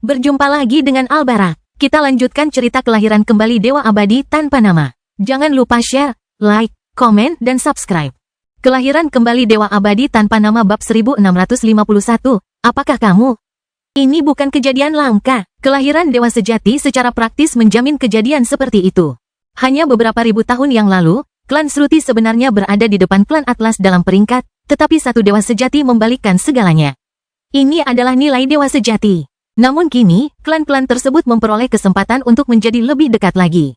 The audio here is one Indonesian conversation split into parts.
Berjumpa lagi dengan Albarak. Kita lanjutkan cerita kelahiran kembali Dewa Abadi tanpa nama. Jangan lupa share, like, komen, dan subscribe. Kelahiran kembali Dewa Abadi tanpa nama bab 1651. Apakah kamu? Ini bukan kejadian langka. Kelahiran Dewa Sejati secara praktis menjamin kejadian seperti itu. Hanya beberapa ribu tahun yang lalu, klan Sruti sebenarnya berada di depan klan Atlas dalam peringkat, tetapi satu Dewa Sejati membalikkan segalanya. Ini adalah nilai Dewa Sejati. Namun kini, klan-klan tersebut memperoleh kesempatan untuk menjadi lebih dekat lagi.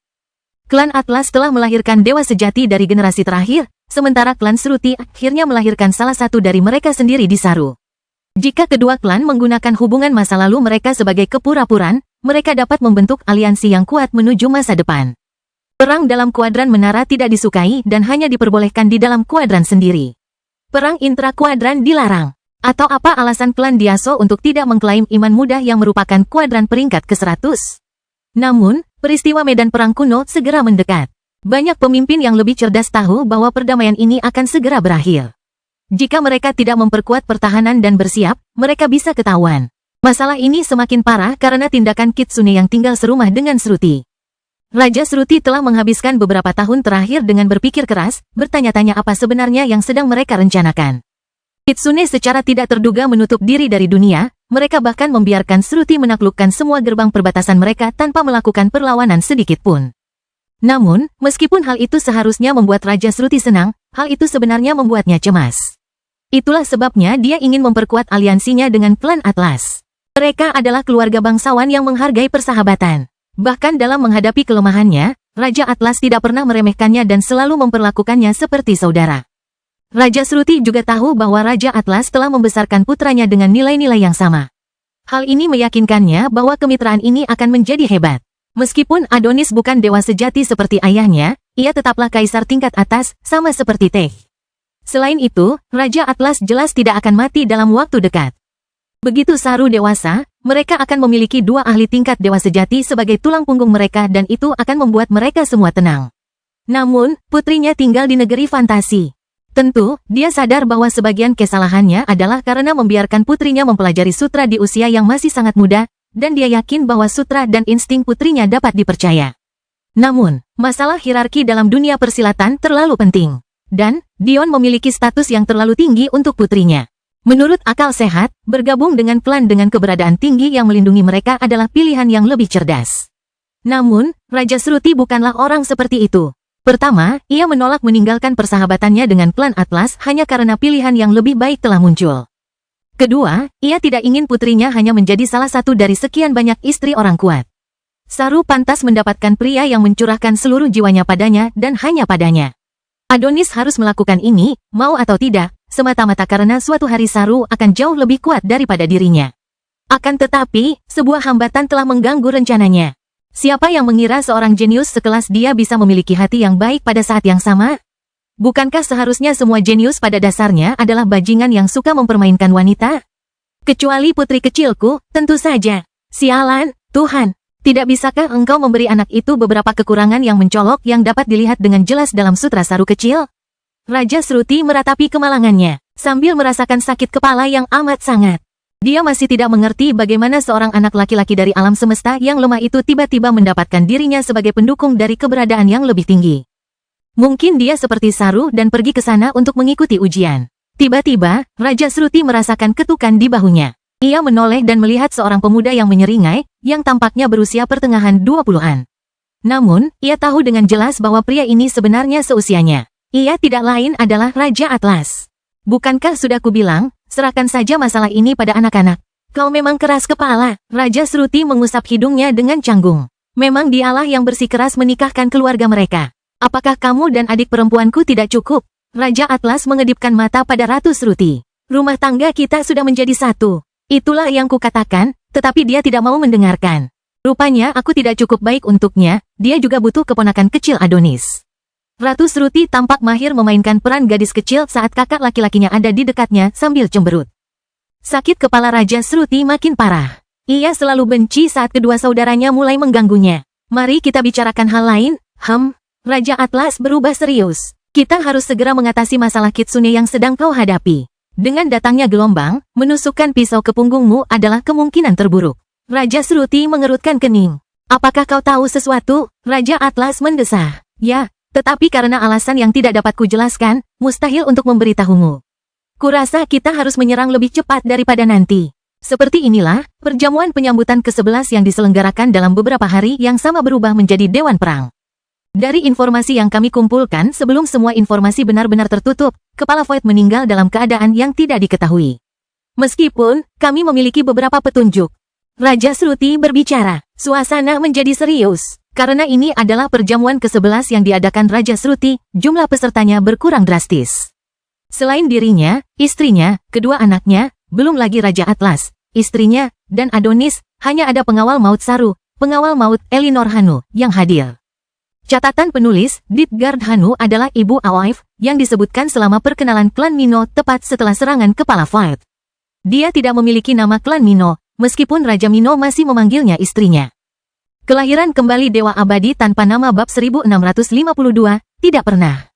Klan Atlas telah melahirkan Dewa Sejati dari generasi terakhir, sementara klan Sruti akhirnya melahirkan salah satu dari mereka sendiri di Saru. Jika kedua klan menggunakan hubungan masa lalu mereka sebagai kepura-puraan, mereka dapat membentuk aliansi yang kuat menuju masa depan. Perang dalam kuadran menara tidak disukai dan hanya diperbolehkan di dalam kuadran sendiri. Perang intra-kuadran dilarang. Atau apa alasan klan Diaso untuk tidak mengklaim Iman Muda yang merupakan kuadran peringkat ke-100? Namun, peristiwa medan perang kuno segera mendekat. Banyak pemimpin yang lebih cerdas tahu bahwa perdamaian ini akan segera berakhir. Jika mereka tidak memperkuat pertahanan dan bersiap, mereka bisa ketahuan. Masalah ini semakin parah karena tindakan Kitsune yang tinggal serumah dengan Sruti. Raja Sruti telah menghabiskan beberapa tahun terakhir dengan berpikir keras, bertanya-tanya apa sebenarnya yang sedang mereka rencanakan. Kitsune secara tidak terduga menutup diri dari dunia, mereka bahkan membiarkan Sruti menaklukkan semua gerbang perbatasan mereka tanpa melakukan perlawanan sedikit pun. Namun, meskipun hal itu seharusnya membuat Raja Sruti senang, hal itu sebenarnya membuatnya cemas. Itulah sebabnya dia ingin memperkuat aliansinya dengan klan Atlas. Mereka adalah keluarga bangsawan yang menghargai persahabatan. Bahkan dalam menghadapi kelemahannya, Raja Atlas tidak pernah meremehkannya dan selalu memperlakukannya seperti saudara. Raja Sruti juga tahu bahwa Raja Atlas telah membesarkan putranya dengan nilai-nilai yang sama. Hal ini meyakinkannya bahwa kemitraan ini akan menjadi hebat. Meskipun Adonis bukan dewa sejati seperti ayahnya, ia tetaplah kaisar tingkat atas, sama seperti Teh. Selain itu, Raja Atlas jelas tidak akan mati dalam waktu dekat. Begitu Saru dewasa, mereka akan memiliki dua ahli tingkat dewa sejati sebagai tulang punggung mereka dan itu akan membuat mereka semua tenang. Namun, putrinya tinggal di negeri fantasi. Tentu, dia sadar bahwa sebagian kesalahannya adalah karena membiarkan putrinya mempelajari sutra di usia yang masih sangat muda, dan dia yakin bahwa sutra dan insting putrinya dapat dipercaya. Namun, masalah hierarki dalam dunia persilatan terlalu penting. Dan, Dion memiliki status yang terlalu tinggi untuk putrinya. Menurut akal sehat, bergabung dengan klan dengan keberadaan tinggi yang melindungi mereka adalah pilihan yang lebih cerdas. Namun, Raja Sruti bukanlah orang seperti itu. Pertama, ia menolak meninggalkan persahabatannya dengan klan Atlas hanya karena pilihan yang lebih baik telah muncul. Kedua, ia tidak ingin putrinya hanya menjadi salah satu dari sekian banyak istri orang kuat. Saru pantas mendapatkan pria yang mencurahkan seluruh jiwanya padanya dan hanya padanya. Adonis harus melakukan ini, mau atau tidak, semata-mata karena suatu hari Saru akan jauh lebih kuat daripada dirinya. Akan tetapi, sebuah hambatan telah mengganggu rencananya. Siapa yang mengira seorang jenius sekelas dia bisa memiliki hati yang baik pada saat yang sama? Bukankah seharusnya semua jenius pada dasarnya adalah bajingan yang suka mempermainkan wanita? Kecuali putri kecilku, tentu saja. Sialan, Tuhan. Tidak bisakah engkau memberi anak itu beberapa kekurangan yang mencolok yang dapat dilihat dengan jelas dalam sutra Saru kecil? Raja Sruti meratapi kemalangannya, sambil merasakan sakit kepala yang amat sangat. Dia masih tidak mengerti bagaimana seorang anak laki-laki dari alam semesta yang lemah itu tiba-tiba mendapatkan dirinya sebagai pendukung dari keberadaan yang lebih tinggi. Mungkin dia seperti Saru dan pergi ke sana untuk mengikuti ujian. Tiba-tiba, Raja Sruti merasakan ketukan di bahunya. Ia menoleh dan melihat seorang pemuda yang menyeringai, yang tampaknya berusia pertengahan 20-an. Namun, ia tahu dengan jelas bahwa pria ini sebenarnya seusianya. Ia tidak lain adalah Raja Atlas. Bukankah sudah kubilang, serahkan saja masalah ini pada anak-anak. Kau memang keras kepala. Raja Sruti mengusap hidungnya dengan canggung. Memang dialah yang bersikeras menikahkan keluarga mereka. Apakah kamu dan adik perempuanku tidak cukup? Raja Atlas mengedipkan mata pada Ratu Sruti. Rumah tangga kita sudah menjadi satu. Itulah yang kukatakan, tetapi dia tidak mau mendengarkan. Rupanya aku tidak cukup baik untuknya, dia juga butuh keponakan kecil Adonis. Ratu Sruti tampak mahir memainkan peran gadis kecil saat kakak laki-lakinya ada di dekatnya sambil cemberut. Sakit kepala Raja Sruti makin parah. Ia selalu benci saat kedua saudaranya mulai mengganggunya. Mari kita bicarakan hal lain. Raja Atlas berubah serius. Kita harus segera mengatasi masalah Kitsune yang sedang kau hadapi. Dengan datangnya gelombang, menusukkan pisau ke punggungmu adalah kemungkinan terburuk. Raja Shruti mengerutkan kening. Apakah kau tahu sesuatu? Raja Atlas mendesah. Ya, tetapi karena alasan yang tidak dapat kujelaskan, mustahil untuk memberitahumu. Kurasa kita harus menyerang lebih cepat daripada nanti. Seperti inilah, perjamuan penyambutan ke-11 yang diselenggarakan dalam beberapa hari yang sama berubah menjadi Dewan Perang. Dari informasi yang kami kumpulkan sebelum semua informasi benar-benar tertutup, Kepala Void meninggal dalam keadaan yang tidak diketahui. Meskipun, kami memiliki beberapa petunjuk. Raja Shruti berbicara, suasana menjadi serius. Karena ini adalah perjamuan ke-11 yang diadakan Raja Shruti, jumlah pesertanya berkurang drastis. Selain dirinya, istrinya, kedua anaknya, belum lagi Raja Atlas, istrinya, dan Adonis, hanya ada pengawal maut Saru, pengawal maut Elinor Hanu, yang hadir. Catatan penulis, Ditgard Hanu adalah ibu Awaif, yang disebutkan selama perkenalan klan Mino tepat setelah serangan Kepala Void. Dia tidak memiliki nama klan Mino, meskipun Raja Mino masih memanggilnya istrinya. Kelahiran kembali Dewa Abadi tanpa nama bab 1652, tidak pernah.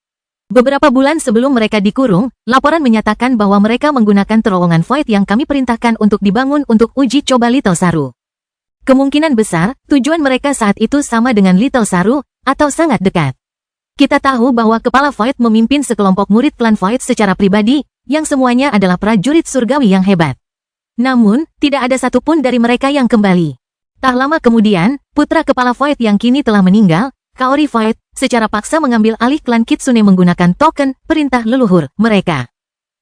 Beberapa bulan sebelum mereka dikurung, laporan menyatakan bahwa mereka menggunakan terowongan Void yang kami perintahkan untuk dibangun untuk uji coba Little Saru. Kemungkinan besar, tujuan mereka saat itu sama dengan Little Saru, atau sangat dekat. Kita tahu bahwa Kepala Void memimpin sekelompok murid klan Void secara pribadi, yang semuanya adalah prajurit surgawi yang hebat. Namun, tidak ada satupun dari mereka yang kembali. Tak lama kemudian, putra Kepala Void yang kini telah meninggal, Kaori Void, secara paksa mengambil alih klan Kitsune menggunakan token perintah leluhur mereka.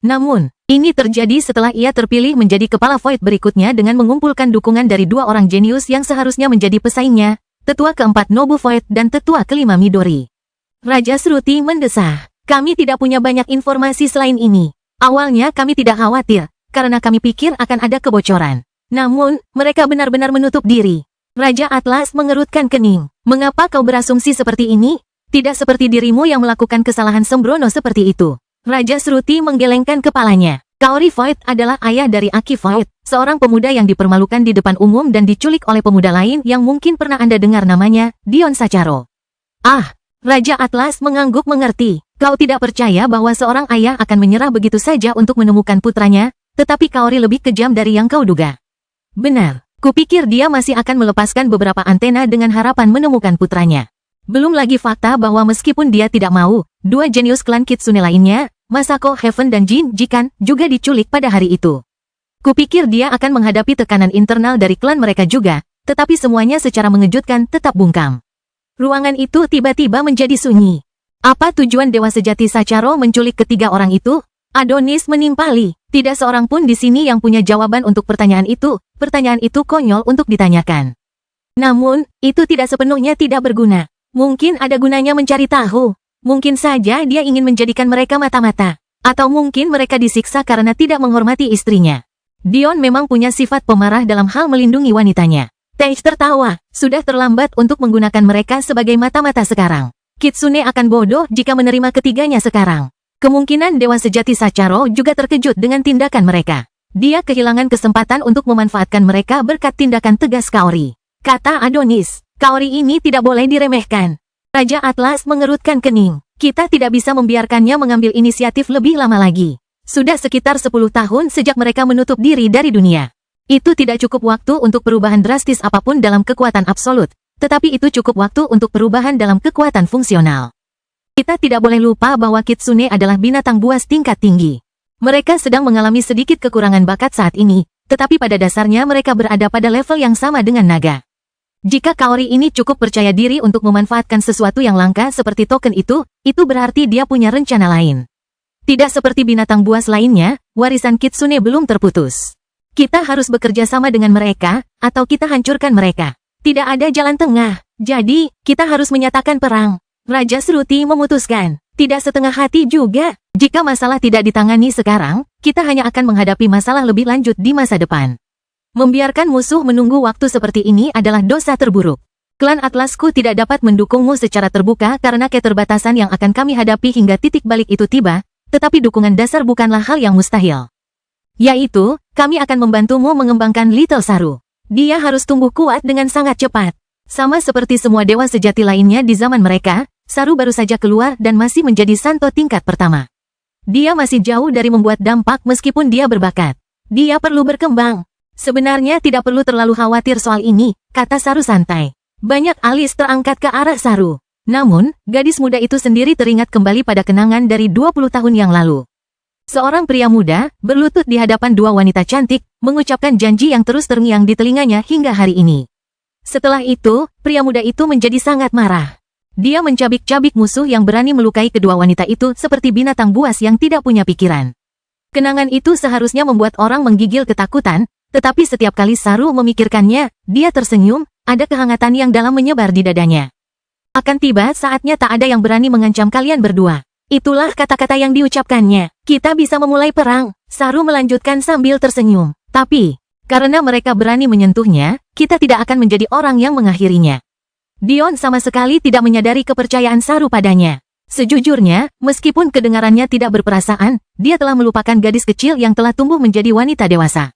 Namun, ini terjadi setelah ia terpilih menjadi Kepala Void berikutnya dengan mengumpulkan dukungan dari dua orang jenius yang seharusnya menjadi pesaingnya, Tetua keempat Nobu Void dan Tetua kelima Midori. Raja Shruti mendesah, kami tidak punya banyak informasi selain ini. Awalnya kami tidak khawatir, karena kami pikir akan ada kebocoran. Namun, mereka benar-benar menutup diri. Raja Atlas mengerutkan kening. Mengapa kau berasumsi seperti ini? Tidak seperti dirimu yang melakukan kesalahan sembrono seperti itu. Raja Shruti menggelengkan kepalanya. Kaori Void adalah ayah dari Aki Void, seorang pemuda yang dipermalukan di depan umum dan diculik oleh pemuda lain yang mungkin pernah Anda dengar namanya, Dion Sacharo. Ah, Raja Atlas mengangguk mengerti. Kau tidak percaya bahwa seorang ayah akan menyerah begitu saja untuk menemukan putranya, tetapi Kaori lebih kejam dari yang kau duga. Benar, kupikir dia masih akan melepaskan beberapa antena dengan harapan menemukan putranya. Belum lagi fakta bahwa meskipun dia tidak mau, dua jenius klan Kitsune lainnya, Masako Heaven dan Jin Jikan, juga diculik pada hari itu. Kupikir dia akan menghadapi tekanan internal dari klan mereka juga, tetapi semuanya secara mengejutkan tetap bungkam. Ruangan itu tiba-tiba menjadi sunyi. Apa tujuan Dewa Sejati Sacharo menculik ketiga orang itu? Adonis menimpali. Tidak seorang pun di sini yang punya jawaban untuk pertanyaan itu. Pertanyaan itu konyol untuk ditanyakan. Namun, itu tidak sepenuhnya tidak berguna. Mungkin ada gunanya mencari tahu. Mungkin saja dia ingin menjadikan mereka mata-mata. Atau mungkin mereka disiksa karena tidak menghormati istrinya. Dion memang punya sifat pemarah dalam hal melindungi wanitanya. Teich tertawa. Sudah terlambat untuk menggunakan mereka sebagai mata-mata sekarang. Kitsune akan bodoh jika menerima ketiganya sekarang. Kemungkinan Dewa Sejati Sacharo juga terkejut dengan tindakan mereka. Dia kehilangan kesempatan untuk memanfaatkan mereka berkat tindakan tegas Kaori. Kata Adonis, Kaori ini tidak boleh diremehkan. Raja Atlas mengerutkan kening. Kita tidak bisa membiarkannya mengambil inisiatif lebih lama lagi. Sudah sekitar 10 tahun sejak mereka menutup diri dari dunia. Itu tidak cukup waktu untuk perubahan drastis apapun dalam kekuatan absolut. Tetapi itu cukup waktu untuk perubahan dalam kekuatan fungsional. Kita tidak boleh lupa bahwa Kitsune adalah binatang buas tingkat tinggi. Mereka sedang mengalami sedikit kekurangan bakat saat ini, tetapi pada dasarnya mereka berada pada level yang sama dengan naga. Jika Kaori ini cukup percaya diri untuk memanfaatkan sesuatu yang langka seperti token itu berarti dia punya rencana lain. Tidak seperti binatang buas lainnya, warisan Kitsune belum terputus. Kita harus bekerja sama dengan mereka, atau kita hancurkan mereka. Tidak ada jalan tengah, jadi kita harus menyatakan perang. Raja Shruti memutuskan, tidak setengah hati juga. Jika masalah tidak ditangani sekarang, kita hanya akan menghadapi masalah lebih lanjut di masa depan. Membiarkan musuh menunggu waktu seperti ini adalah dosa terburuk. Klan Atlasku tidak dapat mendukungmu secara terbuka karena keterbatasan yang akan kami hadapi hingga titik balik itu tiba, tetapi dukungan dasar bukanlah hal yang mustahil. Yaitu, kami akan membantumu mengembangkan Little Saru. Dia harus tumbuh kuat dengan sangat cepat. Sama seperti semua dewa sejati lainnya di zaman mereka, Saru baru saja keluar dan masih menjadi Santo tingkat pertama. Dia masih jauh dari membuat dampak meskipun dia berbakat. Dia perlu berkembang. Sebenarnya tidak perlu terlalu khawatir soal ini, kata Saru santai. Banyak alis terangkat ke arah Saru. Namun, gadis muda itu sendiri teringat kembali pada kenangan dari 20 tahun yang lalu. Seorang pria muda, berlutut di hadapan dua wanita cantik, mengucapkan janji yang terus terngiang di telinganya hingga hari ini. Setelah itu, pria muda itu menjadi sangat marah. Dia mencabik-cabik musuh yang berani melukai kedua wanita itu seperti binatang buas yang tidak punya pikiran. Kenangan itu seharusnya membuat orang menggigil ketakutan, tetapi setiap kali Saru memikirkannya, dia tersenyum, ada kehangatan yang dalam menyebar di dadanya. Akan tiba saatnya tak ada yang berani mengancam kalian berdua. Itulah kata-kata yang diucapkannya. Kita bisa memulai perang, Saru melanjutkan sambil tersenyum. Tapi, karena mereka berani menyentuhnya, kita tidak akan menjadi orang yang mengakhirinya. Dion sama sekali tidak menyadari kepercayaan Saru padanya. Sejujurnya, meskipun kedengarannya tidak berperasaan, dia telah melupakan gadis kecil yang telah tumbuh menjadi wanita dewasa.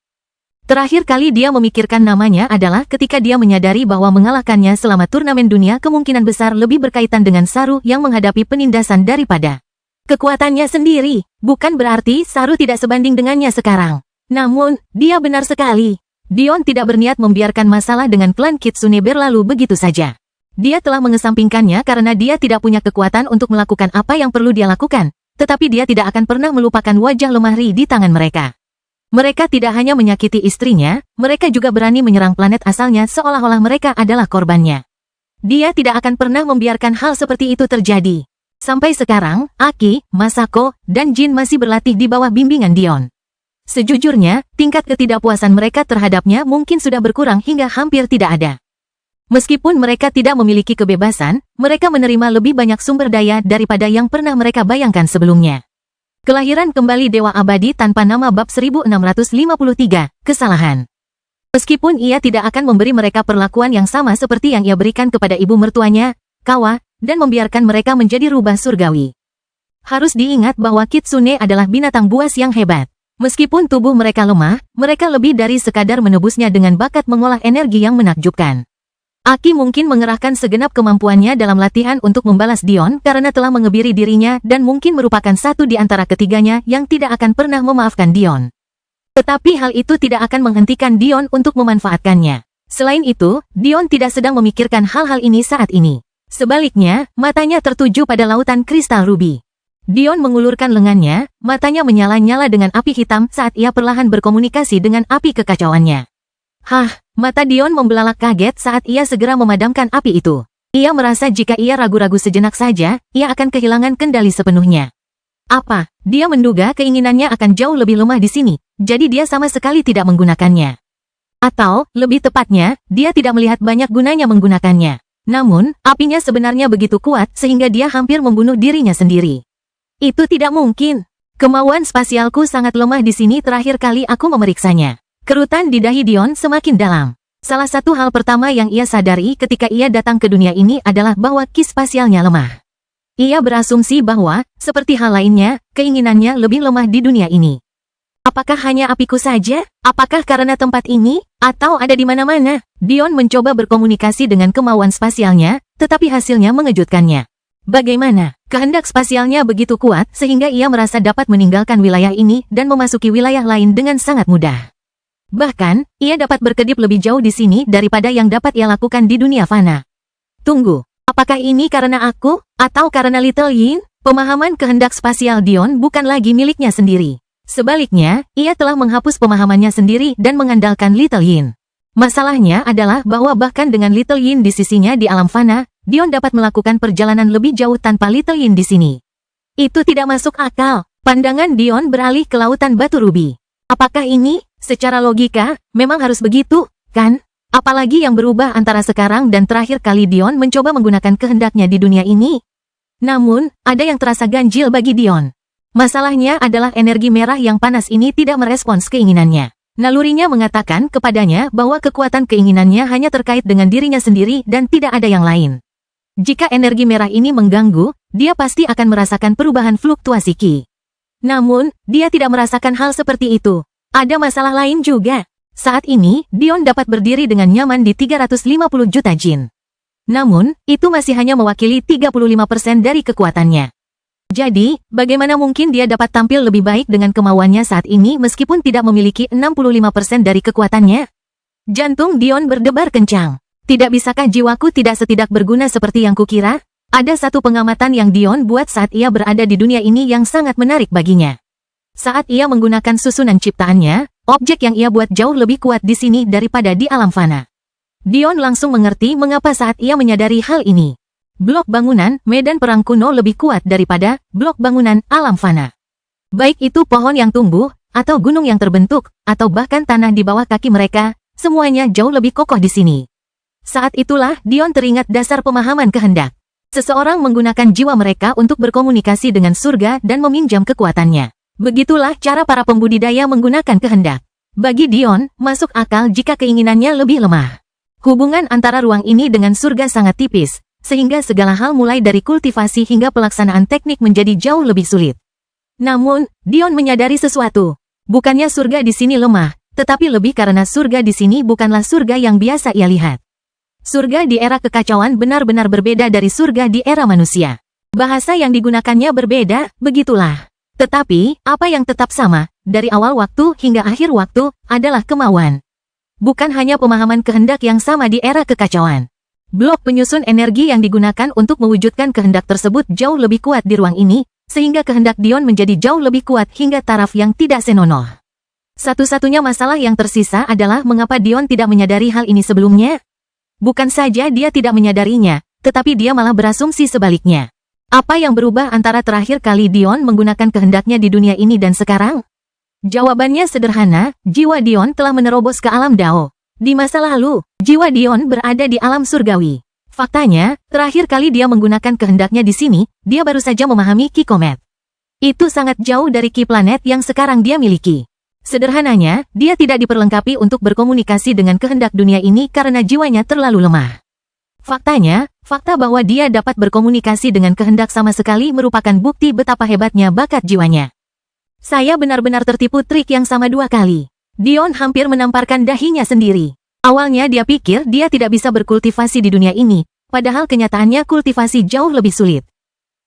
Terakhir kali dia memikirkan namanya adalah ketika dia menyadari bahwa mengalahkannya selama turnamen dunia kemungkinan besar lebih berkaitan dengan Saru yang menghadapi penindasan daripada kekuatannya sendiri. Bukan berarti Saru tidak sebanding dengannya sekarang. Namun, dia benar sekali. Dion tidak berniat membiarkan masalah dengan klan Kitsune berlalu begitu saja. Dia telah mengesampingkannya karena dia tidak punya kekuatan untuk melakukan apa yang perlu dia lakukan, tetapi dia tidak akan pernah melupakan wajah lemah Ri di tangan mereka. Mereka tidak hanya menyakiti istrinya, mereka juga berani menyerang planet asalnya seolah-olah mereka adalah korbannya. Dia tidak akan pernah membiarkan hal seperti itu terjadi. Sampai sekarang, Aki, Masako, dan Jin masih berlatih di bawah bimbingan Dion. Sejujurnya, tingkat ketidakpuasan mereka terhadapnya mungkin sudah berkurang hingga hampir tidak ada. Meskipun mereka tidak memiliki kebebasan, mereka menerima lebih banyak sumber daya daripada yang pernah mereka bayangkan sebelumnya. Kelahiran kembali Dewa Abadi tanpa nama bab 1653, kesalahan. Meskipun ia tidak akan memberi mereka perlakuan yang sama seperti yang ia berikan kepada ibu mertuanya, Kawa, dan membiarkan mereka menjadi rubah surgawi. Harus diingat bahwa Kitsune adalah binatang buas yang hebat. Meskipun tubuh mereka lemah, mereka lebih dari sekadar menebusnya dengan bakat mengolah energi yang menakjubkan. Aki mungkin mengerahkan segenap kemampuannya dalam latihan untuk membalas Dion karena telah mengebiri dirinya dan mungkin merupakan satu di antara ketiganya yang tidak akan pernah memaafkan Dion. Tetapi hal itu tidak akan menghentikan Dion untuk memanfaatkannya. Selain itu, Dion tidak sedang memikirkan hal-hal ini saat ini. Sebaliknya, matanya tertuju pada lautan kristal ruby. Dion mengulurkan lengannya, matanya menyala-nyala dengan api hitam saat ia perlahan berkomunikasi dengan api kekacauannya. Hah, mata Dion membelalak kaget saat ia segera memadamkan api itu. Ia merasa jika ia ragu-ragu sejenak saja, ia akan kehilangan kendali sepenuhnya. Apa? Dia menduga keinginannya akan jauh lebih lemah di sini, jadi dia sama sekali tidak menggunakannya. Atau, lebih tepatnya, dia tidak melihat banyak gunanya menggunakannya. Namun, apinya sebenarnya begitu kuat sehingga dia hampir membunuh dirinya sendiri. Itu tidak mungkin. Kemauan spasialku sangat lemah di sini terakhir kali aku memeriksanya. Kerutan di dahi Dion semakin dalam. Salah satu hal pertama yang ia sadari ketika ia datang ke dunia ini adalah bahwa ki spasialnya lemah. Ia berasumsi bahwa, seperti hal lainnya, keinginannya lebih lemah di dunia ini. Apakah hanya apiku saja? Apakah karena tempat ini? Atau ada di mana-mana? Dion mencoba berkomunikasi dengan kemauan spasialnya, tetapi hasilnya mengejutkannya. Bagaimana? Kehendak spasialnya begitu kuat sehingga ia merasa dapat meninggalkan wilayah ini dan memasuki wilayah lain dengan sangat mudah. Bahkan, ia dapat berkedip lebih jauh di sini daripada yang dapat ia lakukan di dunia fana. Tunggu, apakah ini karena aku, atau karena Little Yin? Pemahaman kehendak spasial Dion bukan lagi miliknya sendiri. Sebaliknya, ia telah menghapus pemahamannya sendiri dan mengandalkan Little Yin. Masalahnya adalah bahwa bahkan dengan Little Yin di sisinya di alam fana, Dion dapat melakukan perjalanan lebih jauh tanpa Little Yin di sini. Itu tidak masuk akal. Pandangan Dion beralih ke lautan batu ruby. Apakah ini? Secara logika, memang harus begitu, kan? Apalagi yang berubah antara sekarang dan terakhir kali Dion mencoba menggunakan kehendaknya di dunia ini. Namun, ada yang terasa ganjil bagi Dion. Masalahnya adalah energi merah yang panas ini tidak merespons keinginannya. Nalurinya mengatakan kepadanya bahwa kekuatan keinginannya hanya terkait dengan dirinya sendiri dan tidak ada yang lain. Jika energi merah ini mengganggu, dia pasti akan merasakan perubahan fluktuasi ki. Namun, dia tidak merasakan hal seperti itu. Ada masalah lain juga. Saat ini, Dion dapat berdiri dengan nyaman di 350 juta jin. Namun, itu masih hanya mewakili 35% dari kekuatannya. Jadi, bagaimana mungkin dia dapat tampil lebih baik dengan kemauannya saat ini meskipun tidak memiliki 65% dari kekuatannya? Jantung Dion berdebar kencang. Tidak bisakah jiwaku tidak setidak berguna seperti yang kukira? Ada satu pengamatan yang Dion buat saat ia berada di dunia ini yang sangat menarik baginya. Saat ia menggunakan susunan ciptaannya, objek yang ia buat jauh lebih kuat di sini daripada di alam fana. Dion langsung mengerti mengapa saat ia menyadari hal ini. Blok bangunan medan perang kuno lebih kuat daripada blok bangunan alam fana. Baik itu pohon yang tumbuh, atau gunung yang terbentuk, atau bahkan tanah di bawah kaki mereka, semuanya jauh lebih kokoh di sini. Saat itulah Dion teringat dasar pemahaman kehendak. Seseorang menggunakan jiwa mereka untuk berkomunikasi dengan surga dan meminjam kekuatannya. Begitulah cara para pembudidaya menggunakan kehendak. Bagi Dion, masuk akal jika keinginannya lebih lemah. Hubungan antara ruang ini dengan surga sangat tipis, sehingga segala hal mulai dari kultivasi hingga pelaksanaan teknik menjadi jauh lebih sulit. Namun, Dion menyadari sesuatu. Bukannya surga di sini lemah, tetapi lebih karena surga di sini bukanlah surga yang biasa ia lihat. Surga di era kekacauan benar-benar berbeda dari surga di era manusia. Bahasa yang digunakannya berbeda, begitulah. Tetapi, apa yang tetap sama, dari awal waktu hingga akhir waktu, adalah kemauan. Bukan hanya pemahaman kehendak yang sama di era kekacauan. Blok penyusun energi yang digunakan untuk mewujudkan kehendak tersebut jauh lebih kuat di ruang ini, sehingga kehendak Dion menjadi jauh lebih kuat hingga taraf yang tidak senonoh. Satu-satunya masalah yang tersisa adalah mengapa Dion tidak menyadari hal ini sebelumnya? Bukan saja dia tidak menyadarinya, tetapi dia malah berasumsi sebaliknya. Apa yang berubah antara terakhir kali Dion menggunakan kehendaknya di dunia ini dan sekarang? Jawabannya sederhana, jiwa Dion telah menerobos ke alam Dao. Di masa lalu, jiwa Dion berada di alam surgawi. Faktanya, terakhir kali dia menggunakan kehendaknya di sini, dia baru saja memahami Ki Komet. Itu sangat jauh dari Ki planet yang sekarang dia miliki. Sederhananya, dia tidak diperlengkapi untuk berkomunikasi dengan kehendak dunia ini karena jiwanya terlalu lemah. Faktanya, fakta bahwa dia dapat berkomunikasi dengan kehendak sama sekali merupakan bukti betapa hebatnya bakat jiwanya. Saya benar-benar tertipu trik yang sama 2 kali. Dion hampir menamparkan dahinya sendiri. Awalnya dia pikir dia tidak bisa berkultivasi di dunia ini, padahal kenyataannya kultivasi jauh lebih sulit.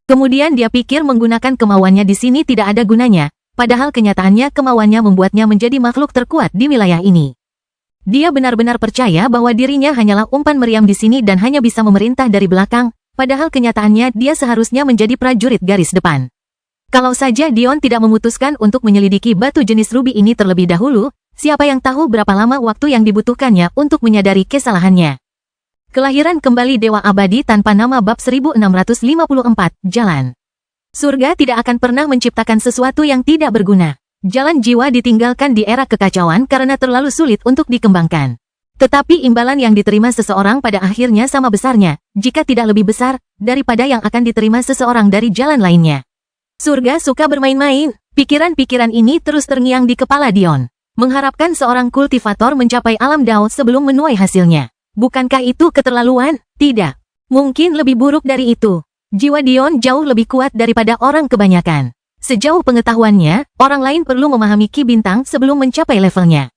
Kemudian dia pikir menggunakan kemauannya di sini tidak ada gunanya, padahal kenyataannya kemauannya membuatnya menjadi makhluk terkuat di wilayah ini. Dia benar-benar percaya bahwa dirinya hanyalah umpan meriam di sini dan hanya bisa memerintah dari belakang, padahal kenyataannya dia seharusnya menjadi prajurit garis depan. Kalau saja Dion tidak memutuskan untuk menyelidiki batu jenis ruby ini terlebih dahulu, siapa yang tahu berapa lama waktu yang dibutuhkannya untuk menyadari kesalahannya. Kelahiran kembali Dewa Abadi tanpa nama bab 1654, Jalan. Surga tidak akan pernah menciptakan sesuatu yang tidak berguna. Jalan jiwa ditinggalkan di era kekacauan karena terlalu sulit untuk dikembangkan. Tetapi imbalan yang diterima seseorang pada akhirnya sama besarnya, jika tidak lebih besar, daripada yang akan diterima seseorang dari jalan lainnya. Surga suka bermain-main. Pikiran-pikiran ini terus terngiang di kepala Dion. Mengharapkan seorang kultivator mencapai alam Dao sebelum menuai hasilnya. Bukankah itu keterlaluan? Tidak. Mungkin lebih buruk dari itu. Jiwa Dion jauh lebih kuat daripada orang kebanyakan. Sejauh pengetahuannya, orang lain perlu memahami Ki Bintang sebelum mencapai levelnya.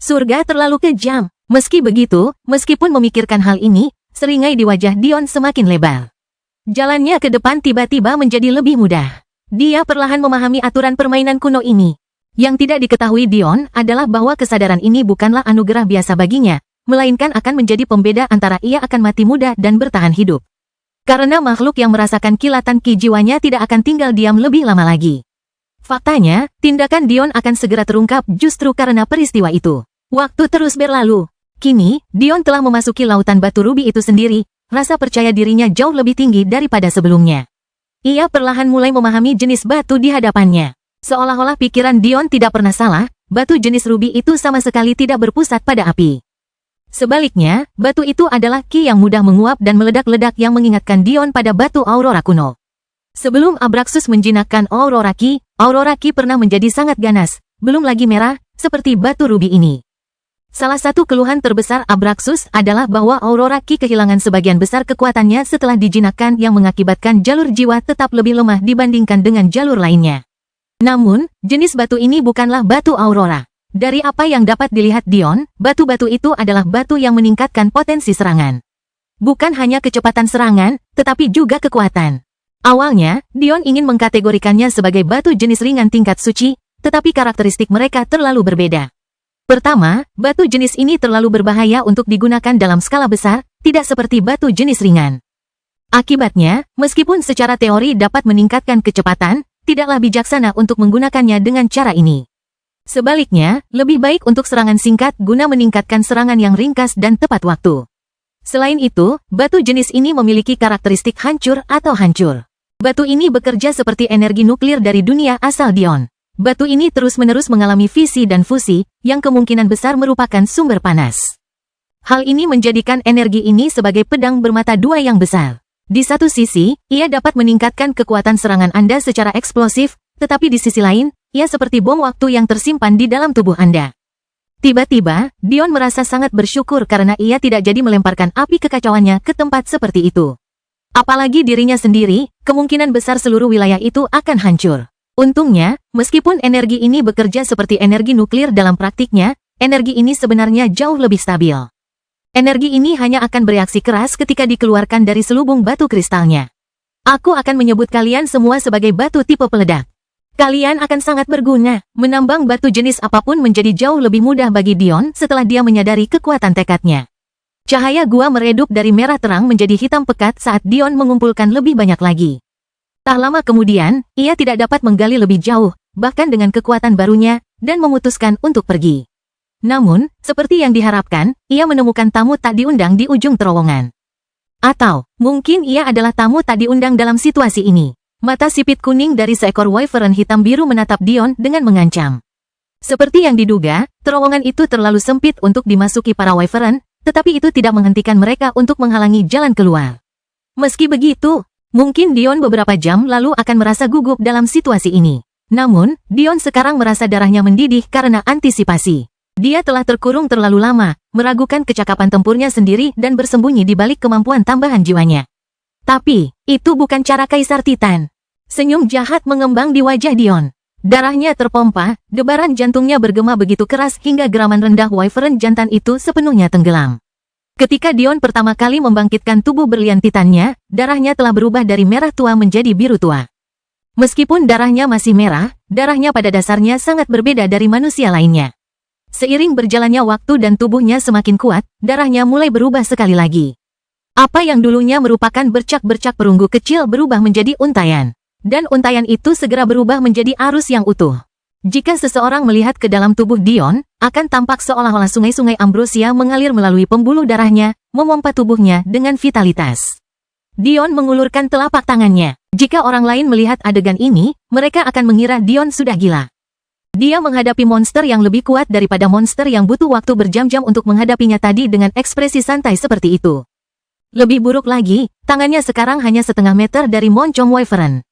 Surga terlalu kejam. Meski begitu, meskipun memikirkan hal ini, seringai di wajah Dion semakin lebar. Jalannya ke depan tiba-tiba menjadi lebih mudah. Dia perlahan memahami aturan permainan kuno ini. Yang tidak diketahui Dion adalah bahwa kesadaran ini bukanlah anugerah biasa baginya, melainkan akan menjadi pembeda antara ia akan mati muda dan bertahan hidup. Karena makhluk yang merasakan kilatan ki jiwanya tidak akan tinggal diam lebih lama lagi. Faktanya, tindakan Dion akan segera terungkap justru karena peristiwa itu. Waktu terus berlalu. Kini, Dion telah memasuki lautan batu rubi itu sendiri, rasa percaya dirinya jauh lebih tinggi daripada sebelumnya. Ia perlahan mulai memahami jenis batu di hadapannya. Seolah-olah pikiran Dion tidak pernah salah, batu jenis rubi itu sama sekali tidak berpusat pada api. Sebaliknya, batu itu adalah ki yang mudah menguap dan meledak-ledak yang mengingatkan Dion pada batu Aurora kuno. Sebelum Abraxus menjinakkan Aurora Ki pernah menjadi sangat ganas, belum lagi merah, seperti batu rubi ini. Salah satu keluhan terbesar Abraxus adalah bahwa Aurora Ki kehilangan sebagian besar kekuatannya setelah dijinakkan yang mengakibatkan jalur jiwa tetap lebih lemah dibandingkan dengan jalur lainnya. Namun, jenis batu ini bukanlah batu Aurora. Dari apa yang dapat dilihat Dion, batu-batu itu adalah batu yang meningkatkan potensi serangan. Bukan hanya kecepatan serangan, tetapi juga kekuatan. Awalnya, Dion ingin mengkategorikannya sebagai batu jenis ringan tingkat suci, tetapi karakteristik mereka terlalu berbeda. Pertama, batu jenis ini terlalu berbahaya untuk digunakan dalam skala besar, tidak seperti batu jenis ringan. Akibatnya, meskipun secara teori dapat meningkatkan kecepatan, tidaklah bijaksana untuk menggunakannya dengan cara ini. Sebaliknya, lebih baik untuk serangan singkat guna meningkatkan serangan yang ringkas dan tepat waktu. Selain itu, batu jenis ini memiliki karakteristik hancur atau hancur. Batu ini bekerja seperti energi nuklir dari dunia asal Dion. Batu ini terus-menerus mengalami fisi dan fusi, yang kemungkinan besar merupakan sumber panas. Hal ini menjadikan energi ini sebagai pedang bermata dua yang besar. Di satu sisi, ia dapat meningkatkan kekuatan serangan Anda secara eksplosif, tetapi di sisi lain, ia seperti bom waktu yang tersimpan di dalam tubuh Anda. Tiba-tiba, Dion merasa sangat bersyukur karena ia tidak jadi melemparkan api kekacauannya ke tempat seperti itu. Apalagi dirinya sendiri, kemungkinan besar seluruh wilayah itu akan hancur. Untungnya, meskipun energi ini bekerja seperti energi nuklir dalam praktiknya, energi ini sebenarnya jauh lebih stabil. Energi ini hanya akan bereaksi keras ketika dikeluarkan dari selubung batu kristalnya. Aku akan menyebut kalian semua sebagai batu tipe peledak. Kalian akan sangat berguna. Menambang batu jenis apapun menjadi jauh lebih mudah bagi Dion setelah dia menyadari kekuatan tekadnya. Cahaya gua meredup dari merah terang menjadi hitam pekat saat Dion mengumpulkan lebih banyak lagi. Tak lama kemudian, ia tidak dapat menggali lebih jauh, bahkan dengan kekuatan barunya, dan memutuskan untuk pergi. Namun, seperti yang diharapkan, ia menemukan tamu tak diundang di ujung terowongan. Atau, mungkin ia adalah tamu tak diundang dalam situasi ini. Mata sipit kuning dari seekor wyvern hitam biru menatap Dion dengan mengancam. Seperti yang diduga, terowongan itu terlalu sempit untuk dimasuki para wyvern, tetapi itu tidak menghentikan mereka untuk menghalangi jalan keluar. Meski begitu, mungkin Dion beberapa jam lalu akan merasa gugup dalam situasi ini. Namun, Dion sekarang merasa darahnya mendidih karena antisipasi. Dia telah terkurung terlalu lama, meragukan kecakapan tempurnya sendiri dan bersembunyi di balik kemampuan tambahan jiwanya. Tapi, itu bukan cara Kaisar Titan. Senyum jahat mengembang di wajah Dion. Darahnya terpompa, debaran jantungnya bergema begitu keras hingga geraman rendah wyvern jantan itu sepenuhnya tenggelam. Ketika Dion pertama kali membangkitkan tubuh berlian titannya, darahnya telah berubah dari merah tua menjadi biru tua. Meskipun darahnya masih merah, darahnya pada dasarnya sangat berbeda dari manusia lainnya. Seiring berjalannya waktu dan tubuhnya semakin kuat, darahnya mulai berubah sekali lagi. Apa yang dulunya merupakan bercak-bercak perunggu kecil berubah menjadi untayan. Dan untayan itu segera berubah menjadi arus yang utuh. Jika seseorang melihat ke dalam tubuh Dion, akan tampak seolah-olah sungai-sungai ambrosia mengalir melalui pembuluh darahnya, memompa tubuhnya dengan vitalitas. Dion mengulurkan telapak tangannya. Jika orang lain melihat adegan ini, mereka akan mengira Dion sudah gila. Dia menghadapi monster yang lebih kuat daripada monster yang butuh waktu berjam-jam untuk menghadapinya tadi dengan ekspresi santai seperti itu. Lebih buruk lagi, tangannya sekarang hanya setengah meter dari moncong wyvern.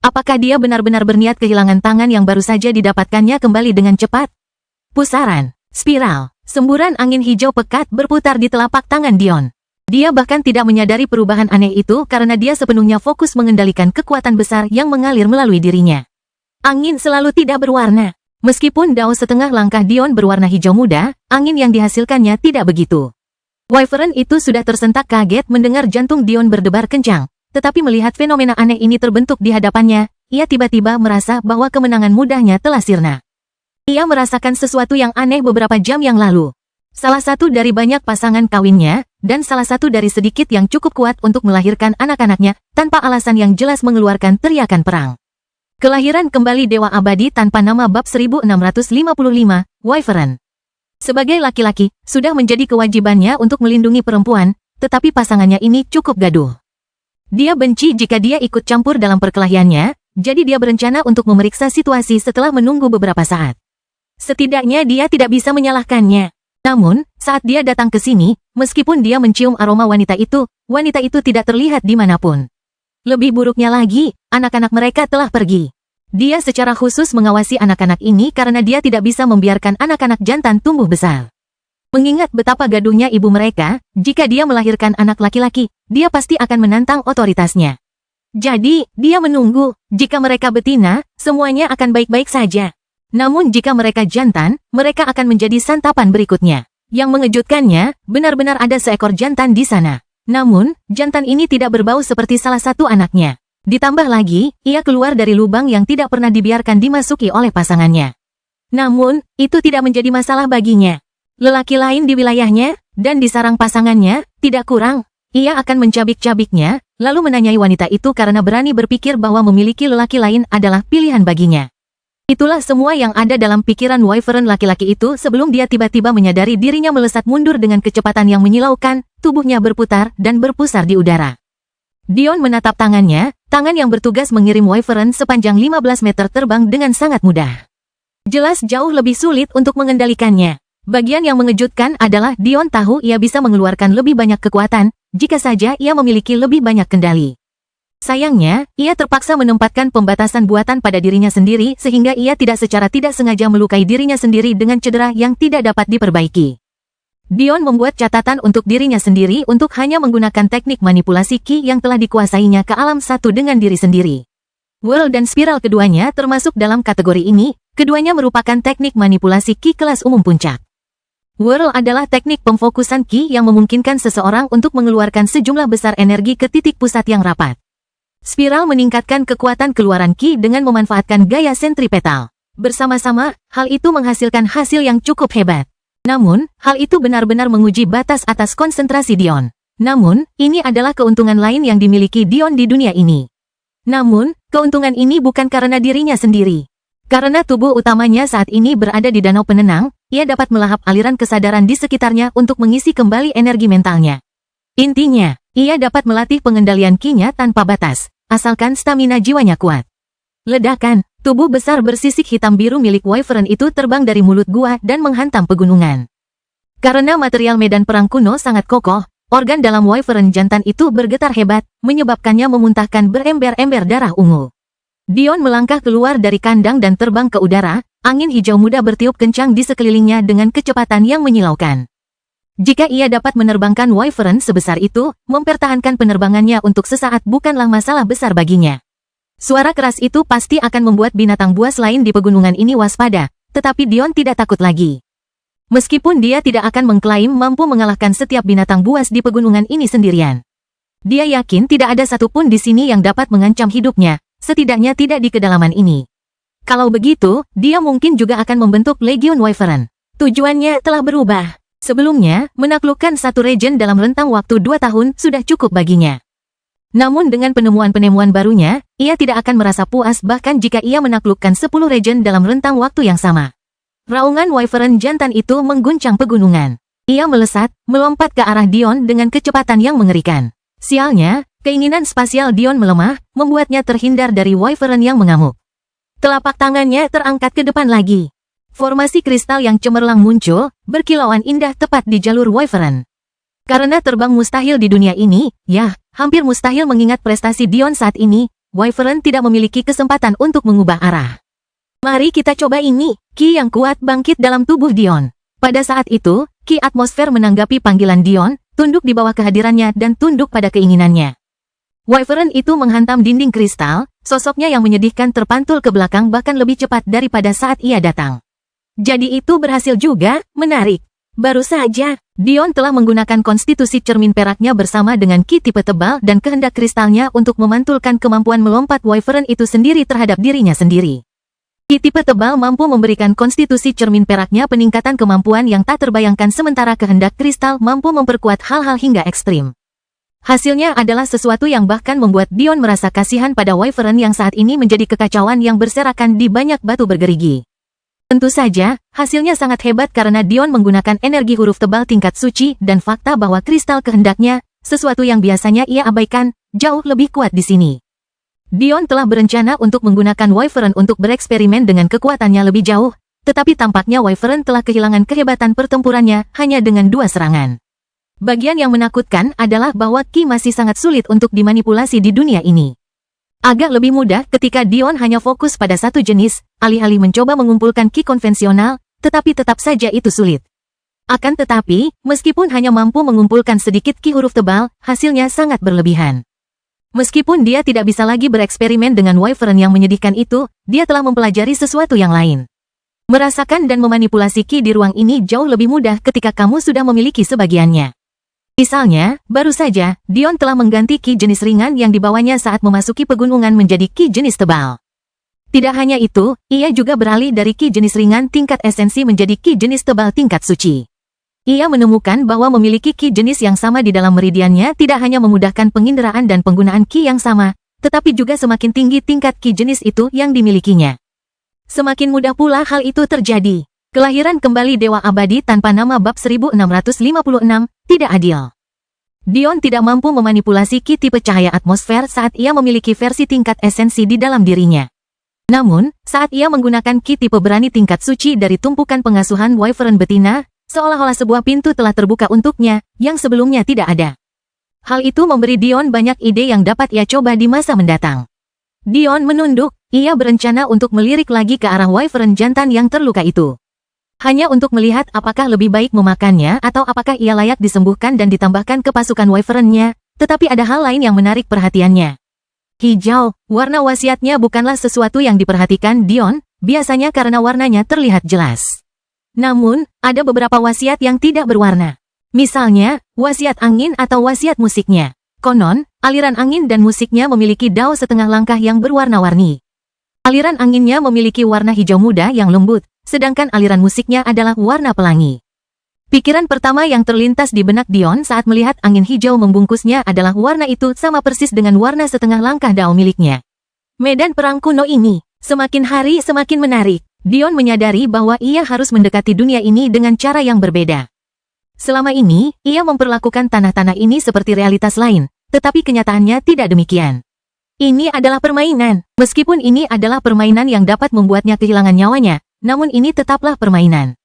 Apakah dia benar-benar berniat kehilangan tangan yang baru saja didapatkannya kembali dengan cepat? Pusaran, spiral, semburan angin hijau pekat berputar di telapak tangan Dion. Dia bahkan tidak menyadari perubahan aneh itu karena dia sepenuhnya fokus mengendalikan kekuatan besar yang mengalir melalui dirinya. Angin selalu tidak berwarna. Meskipun dao setengah langkah Dion berwarna hijau muda, angin yang dihasilkannya tidak begitu. Wyvern itu sudah tersentak kaget mendengar jantung Dion berdebar kencang. Tetapi melihat fenomena aneh ini terbentuk di hadapannya, ia tiba-tiba merasa bahwa kemenangan mudahnya telah sirna. Ia merasakan sesuatu yang aneh beberapa jam yang lalu. Salah satu dari banyak pasangan kawinnya, dan salah satu dari sedikit yang cukup kuat untuk melahirkan anak-anaknya, tanpa alasan yang jelas mengeluarkan teriakan perang. Kelahiran kembali Dewa Abadi tanpa nama bab 1655, Wyvern. Sebagai laki-laki, sudah menjadi kewajibannya untuk melindungi perempuan, tetapi pasangannya ini cukup gaduh. Dia benci jika dia ikut campur dalam perkelahiannya, jadi dia berencana untuk memeriksa situasi setelah menunggu beberapa saat. Setidaknya dia tidak bisa menyalahkannya. Namun, saat dia datang ke sini, meskipun dia mencium aroma wanita itu tidak terlihat dimanapun. Lebih buruknya lagi, anak-anak mereka telah pergi. Dia secara khusus mengawasi anak-anak ini karena dia tidak bisa membiarkan anak-anak jantan tumbuh besar. Mengingat betapa gaduhnya ibu mereka, jika dia melahirkan anak laki-laki, dia pasti akan menantang otoritasnya. Jadi, dia menunggu, jika mereka betina, semuanya akan baik-baik saja. Namun jika mereka jantan, mereka akan menjadi santapan berikutnya. Yang mengejutkannya, benar-benar ada seekor jantan di sana. Namun, jantan ini tidak berbau seperti salah satu anaknya. Ditambah lagi, ia keluar dari lubang yang tidak pernah dibiarkan dimasuki oleh pasangannya. Namun, itu tidak menjadi masalah baginya. Lelaki lain di wilayahnya, dan disarang pasangannya, tidak kurang. Ia akan mencabik-cabiknya, lalu menanyai wanita itu karena berani berpikir bahwa memiliki lelaki lain adalah pilihan baginya. Itulah semua yang ada dalam pikiran Wyvern laki-laki itu sebelum dia tiba-tiba menyadari dirinya melesat mundur dengan kecepatan yang menyilaukan, tubuhnya berputar dan berpusar di udara. Dion menatap tangannya, tangan yang bertugas mengirim Wyvern sepanjang 15 meter terbang dengan sangat mudah. Jelas jauh lebih sulit untuk mengendalikannya. Bagian yang mengejutkan adalah Dion tahu ia bisa mengeluarkan lebih banyak kekuatan, jika saja ia memiliki lebih banyak kendali. Sayangnya, ia terpaksa menempatkan pembatasan buatan pada dirinya sendiri sehingga ia secara tidak sengaja melukai dirinya sendiri dengan cedera yang tidak dapat diperbaiki. Dion membuat catatan untuk dirinya sendiri untuk hanya menggunakan teknik manipulasi Ki yang telah dikuasainya ke alam satu dengan diri sendiri. Whirl dan spiral keduanya termasuk dalam kategori ini, keduanya merupakan teknik manipulasi Ki kelas umum puncak. Whirl adalah teknik pemfokusan Ki yang memungkinkan seseorang untuk mengeluarkan sejumlah besar energi ke titik pusat yang rapat. Spiral meningkatkan kekuatan keluaran Ki dengan memanfaatkan gaya sentripetal. Bersama-sama, hal itu menghasilkan hasil yang cukup hebat. Namun, hal itu benar-benar menguji batas atas konsentrasi Dion. Namun, ini adalah keuntungan lain yang dimiliki Dion di dunia ini. Namun, keuntungan ini bukan karena dirinya sendiri. Karena tubuh utamanya saat ini berada di danau penenang, ia dapat melahap aliran kesadaran di sekitarnya untuk mengisi kembali energi mentalnya. Intinya, ia dapat melatih pengendalian Ki-nya tanpa batas, asalkan stamina jiwanya kuat. Ledakan, tubuh besar bersisik hitam biru milik Wyvern itu terbang dari mulut gua dan menghantam pegunungan. Karena material medan perang kuno sangat kokoh, organ dalam Wyvern jantan itu bergetar hebat, menyebabkannya memuntahkan berember-ember darah ungu. Dion melangkah keluar dari kandang dan terbang ke udara, angin hijau muda bertiup kencang di sekelilingnya dengan kecepatan yang menyilaukan. Jika ia dapat menerbangkan Wyvern sebesar itu, mempertahankan penerbangannya untuk sesaat bukanlah masalah besar baginya. Suara keras itu pasti akan membuat binatang buas lain di pegunungan ini waspada, tetapi Dion tidak takut lagi. Meskipun dia tidak akan mengklaim mampu mengalahkan setiap binatang buas di pegunungan ini sendirian. Dia yakin tidak ada satupun di sini yang dapat mengancam hidupnya, setidaknya tidak di kedalaman ini. Kalau begitu, dia mungkin juga akan membentuk Legion Wyvern. Tujuannya telah berubah. Sebelumnya, menaklukkan satu region dalam rentang waktu 2 tahun sudah cukup baginya. Namun dengan penemuan-penemuan barunya, ia tidak akan merasa puas bahkan jika ia menaklukkan 10 region dalam rentang waktu yang sama. Raungan Wyvern jantan itu mengguncang pegunungan. Ia melesat, melompat ke arah Dion dengan kecepatan yang mengerikan. Sialnya, keinginan spasial Dion melemah, membuatnya terhindar dari Wyvern yang mengamuk. Telapak tangannya terangkat ke depan lagi. Formasi kristal yang cemerlang muncul, berkilauan indah tepat di jalur Wyvern. Karena terbang mustahil di dunia ini, hampir mustahil mengingat prestasi Dion saat ini, Wyvern tidak memiliki kesempatan untuk mengubah arah. Mari kita coba ini, Ki yang kuat bangkit dalam tubuh Dion. Pada saat itu, Ki atmosfer menanggapi panggilan Dion, tunduk di bawah kehadirannya dan tunduk pada keinginannya. Wyvern itu menghantam dinding kristal, sosoknya yang menyedihkan terpantul ke belakang bahkan lebih cepat daripada saat ia datang. Jadi itu berhasil juga, menarik. Baru saja, Dion telah menggunakan konstitusi cermin peraknya bersama dengan Ki tipe tebal dan kehendak kristalnya untuk memantulkan kemampuan melompat Wyvern itu sendiri terhadap dirinya sendiri. Ki tipe tebal mampu memberikan konstitusi cermin peraknya peningkatan kemampuan yang tak terbayangkan sementara kehendak kristal mampu memperkuat hal-hal hingga ekstrim. Hasilnya adalah sesuatu yang bahkan membuat Dion merasa kasihan pada Wyvern yang saat ini menjadi kekacauan yang berserakan di banyak batu bergerigi. Tentu saja, hasilnya sangat hebat karena Dion menggunakan energi huruf tebal tingkat suci dan fakta bahwa kristal kehendaknya, sesuatu yang biasanya ia abaikan, jauh lebih kuat di sini. Dion telah berencana untuk menggunakan Wyvern untuk bereksperimen dengan kekuatannya lebih jauh, tetapi tampaknya Wyvern telah kehilangan kehebatan pertempurannya hanya dengan 2 serangan. Bagian yang menakutkan adalah bahwa Ki masih sangat sulit untuk dimanipulasi di dunia ini. Agak lebih mudah ketika Dion hanya fokus pada satu jenis, alih-alih mencoba mengumpulkan Ki konvensional, tetapi tetap saja itu sulit. Akan tetapi, meskipun hanya mampu mengumpulkan sedikit Ki huruf tebal, hasilnya sangat berlebihan. Meskipun dia tidak bisa lagi bereksperimen dengan Wyvern yang menyedihkan itu, dia telah mempelajari sesuatu yang lain. Merasakan dan memanipulasi Ki di ruang ini jauh lebih mudah ketika kamu sudah memiliki sebagiannya. Misalnya, baru saja, Dion telah mengganti ki jenis ringan yang dibawanya saat memasuki pegunungan menjadi ki jenis tebal. Tidak hanya itu, ia juga beralih dari ki jenis ringan tingkat esensi menjadi ki jenis tebal tingkat suci. Ia menemukan bahwa memiliki ki jenis yang sama di dalam meridiannya tidak hanya memudahkan penginderaan dan penggunaan ki yang sama, tetapi juga semakin tinggi tingkat ki jenis itu yang dimilikinya. Semakin mudah pula hal itu terjadi. Kelahiran kembali Dewa Abadi tanpa nama bab 1656, tidak adil. Dion tidak mampu memanipulasi ki tipe cahaya atmosfer saat ia memiliki versi tingkat esensi di dalam dirinya. Namun, saat ia menggunakan ki tipe berani tingkat suci dari tumpukan pengasuhan Wyvern betina, seolah-olah sebuah pintu telah terbuka untuknya, yang sebelumnya tidak ada. Hal itu memberi Dion banyak ide yang dapat ia coba di masa mendatang. Dion menunduk, ia berencana untuk melirik lagi ke arah Wyvern jantan yang terluka itu. Hanya untuk melihat apakah lebih baik memakannya atau apakah ia layak disembuhkan dan ditambahkan ke pasukan Wyvern-nya, tetapi ada hal lain yang menarik perhatiannya. Hijau, warna wasiatnya bukanlah sesuatu yang diperhatikan Dion, biasanya karena warnanya terlihat jelas. Namun, ada beberapa wasiat yang tidak berwarna. Misalnya, wasiat angin atau wasiat musiknya. Konon, aliran angin dan musiknya memiliki dao setengah langkah yang berwarna-warni. Aliran anginnya memiliki warna hijau muda yang lembut, sedangkan aliran musiknya adalah warna pelangi. Pikiran pertama yang terlintas di benak Dion saat melihat angin hijau membungkusnya adalah warna itu sama persis dengan warna setengah langkah dao miliknya. Medan perang kuno ini, semakin hari semakin menarik. Dion menyadari bahwa ia harus mendekati dunia ini dengan cara yang berbeda. Selama ini, ia memperlakukan tanah-tanah ini seperti realitas lain, tetapi kenyataannya tidak demikian. Ini adalah permainan. Meskipun ini adalah permainan yang dapat membuatnya kehilangan nyawanya, namun ini tetaplah permainan.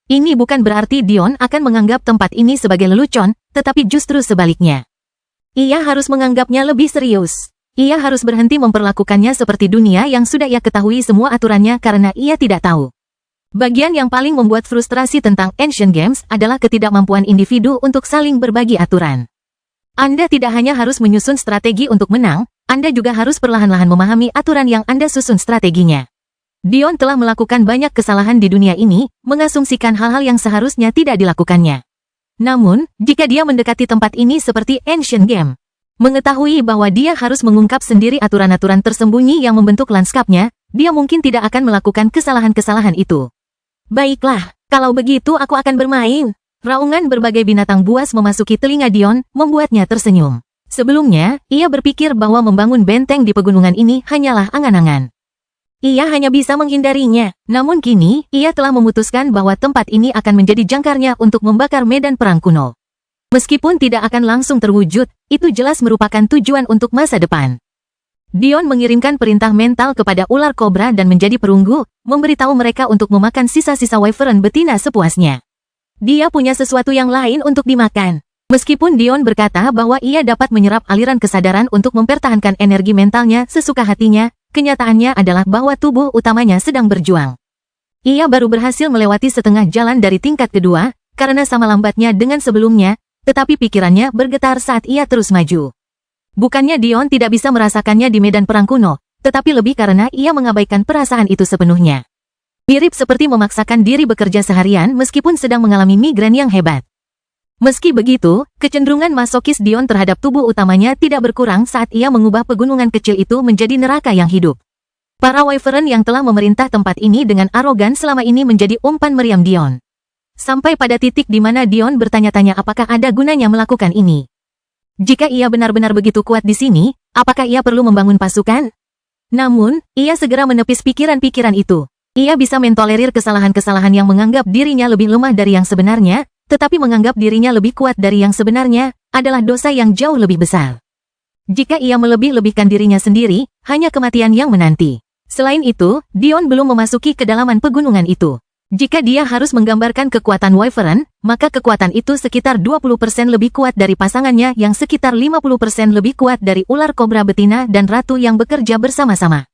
Ini bukan berarti Dion akan menganggap tempat ini sebagai lelucon, tetapi justru sebaliknya. Ia harus menganggapnya lebih serius. Ia harus berhenti memperlakukannya seperti dunia yang sudah ia ketahui semua aturannya karena ia tidak tahu. Bagian yang paling membuat frustrasi tentang Ancient Games adalah ketidakmampuan individu untuk saling berbagi aturan. Anda tidak hanya harus menyusun strategi untuk menang, Anda juga harus perlahan-lahan memahami aturan yang Anda susun strateginya. Dion telah melakukan banyak kesalahan di dunia ini, mengasumsikan hal-hal yang seharusnya tidak dilakukannya. Namun, jika dia mendekati tempat ini seperti Ancient Game, mengetahui bahwa dia harus mengungkap sendiri aturan-aturan tersembunyi yang membentuk lanskapnya, dia mungkin tidak akan melakukan kesalahan-kesalahan itu. Baiklah, kalau begitu aku akan bermain. Raungan berbagai binatang buas memasuki telinga Dion, membuatnya tersenyum. Sebelumnya, ia berpikir bahwa membangun benteng di pegunungan ini hanyalah angan-angan. Ia hanya bisa menghindarinya, namun kini, ia telah memutuskan bahwa tempat ini akan menjadi jangkarnya untuk membakar medan perang kuno. Meskipun tidak akan langsung terwujud, itu jelas merupakan tujuan untuk masa depan. Dion mengirimkan perintah mental kepada ular kobra dan menjadi perunggu, memberitahu mereka untuk memakan sisa-sisa wyvern betina sepuasnya. Dia punya sesuatu yang lain untuk dimakan. Meskipun Dion berkata bahwa ia dapat menyerap aliran kesadaran untuk mempertahankan energi mentalnya sesuka hatinya, kenyataannya adalah bahwa tubuh utamanya sedang berjuang. Ia baru berhasil melewati setengah jalan dari tingkat kedua, karena sama lambatnya dengan sebelumnya, tetapi pikirannya bergetar saat ia terus maju. Bukannya Dion tidak bisa merasakannya di medan perang kuno, tetapi lebih karena ia mengabaikan perasaan itu sepenuhnya. Mirip seperti memaksakan diri bekerja seharian meskipun sedang mengalami migrain yang hebat. Meski begitu, kecenderungan masokis Dion terhadap tubuh utamanya tidak berkurang saat ia mengubah pegunungan kecil itu menjadi neraka yang hidup. Para wyvern yang telah memerintah tempat ini dengan arogan selama ini menjadi umpan meriam Dion. Sampai pada titik di mana Dion bertanya-tanya apakah ada gunanya melakukan ini. Jika ia benar-benar begitu kuat di sini, apakah ia perlu membangun pasukan? Namun, ia segera menepis pikiran-pikiran itu. Ia bisa mentolerir kesalahan-kesalahan yang menganggap dirinya lebih lemah dari yang sebenarnya, tetapi menganggap dirinya lebih kuat dari yang sebenarnya, adalah dosa yang jauh lebih besar. Jika ia melebih-lebihkan dirinya sendiri, hanya kematian yang menanti. Selain itu, Dion belum memasuki kedalaman pegunungan itu. Jika dia harus menggambarkan kekuatan wyvern, maka kekuatan itu sekitar 20% lebih kuat dari pasangannya yang sekitar 50% lebih kuat dari ular kobra betina dan ratu yang bekerja bersama-sama.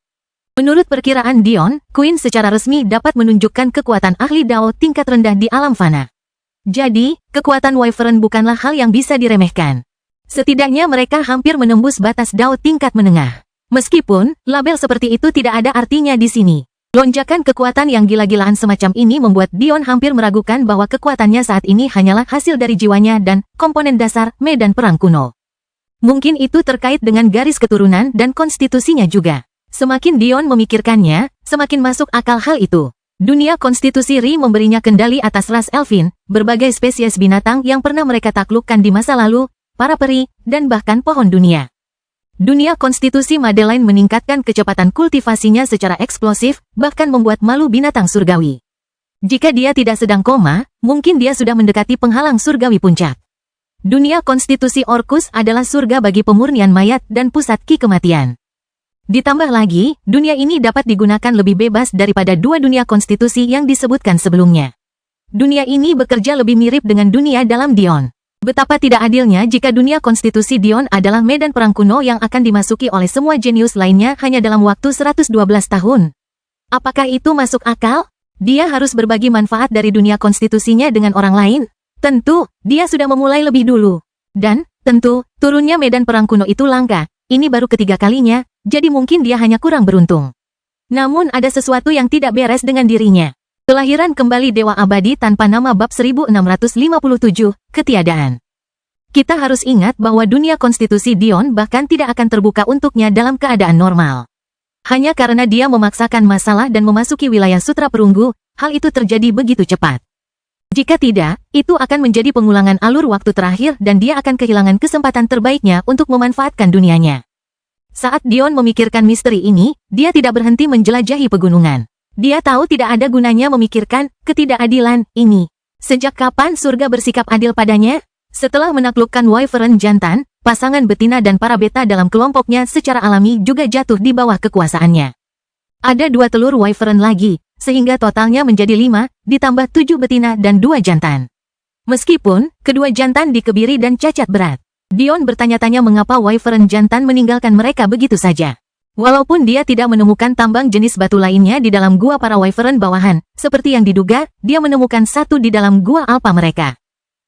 Menurut perkiraan Dion, Queen secara resmi dapat menunjukkan kekuatan ahli Dao tingkat rendah di alam fana. Jadi, kekuatan wyvern bukanlah hal yang bisa diremehkan. Setidaknya mereka hampir menembus batas Dao tingkat menengah. Meskipun, label seperti itu tidak ada artinya di sini. Lonjakan kekuatan yang gila-gilaan semacam ini membuat Dion hampir meragukan bahwa kekuatannya saat ini hanyalah hasil dari jiwanya dan komponen dasar medan perang kuno. Mungkin itu terkait dengan garis keturunan dan konstitusinya juga. Semakin Dion memikirkannya, semakin masuk akal hal itu. Dunia konstitusi Ri memberinya kendali atas ras Elfin, berbagai spesies binatang yang pernah mereka taklukkan di masa lalu, para peri, dan bahkan pohon dunia. Dunia konstitusi Madeline meningkatkan kecepatan kultivasinya secara eksplosif, bahkan membuat malu binatang surgawi. Jika dia tidak sedang koma, mungkin dia sudah mendekati penghalang surgawi puncak. Dunia konstitusi Orcus adalah surga bagi pemurnian mayat dan pusat ki kematian. Ditambah lagi, dunia ini dapat digunakan lebih bebas daripada dua dunia konstitusi yang disebutkan sebelumnya. Dunia ini bekerja lebih mirip dengan dunia dalam Dion. Betapa tidak adilnya jika dunia konstitusi Dion adalah medan perang kuno yang akan dimasuki oleh semua jenius lainnya hanya dalam waktu 112 tahun. Apakah itu masuk akal? Dia harus berbagi manfaat dari dunia konstitusinya dengan orang lain? Tentu, dia sudah memulai lebih dulu. Dan, tentu, turunnya medan perang kuno itu langka. Ini baru ketiga kalinya, jadi mungkin dia hanya kurang beruntung. Namun ada sesuatu yang tidak beres dengan dirinya. Kelahiran kembali Dewa Abadi tanpa nama bab 1657, Ketiadaan. Kita harus ingat bahwa dunia konstitusi Dion bahkan tidak akan terbuka untuknya dalam keadaan normal. Hanya karena dia memaksakan masalah dan memasuki wilayah sutra perunggu, hal itu terjadi begitu cepat. Jika tidak, itu akan menjadi pengulangan alur waktu terakhir dan dia akan kehilangan kesempatan terbaiknya untuk memanfaatkan dunianya. Saat Dion memikirkan misteri ini, dia tidak berhenti menjelajahi pegunungan. Dia tahu tidak ada gunanya memikirkan ketidakadilan ini. Sejak kapan surga bersikap adil padanya? Setelah menaklukkan Wyvern jantan, pasangan betina dan para beta dalam kelompoknya secara alami juga jatuh di bawah kekuasaannya. Ada 2 telur Wyvern lagi, sehingga totalnya menjadi 5, ditambah 7 betina dan 2 jantan. Meskipun, kedua jantan dikebiri dan cacat berat. Dion bertanya-tanya mengapa Wyvern jantan meninggalkan mereka begitu saja. Walaupun dia tidak menemukan tambang jenis batu lainnya di dalam gua para Wyvern bawahan, seperti yang diduga, dia menemukan satu di dalam gua alpa mereka.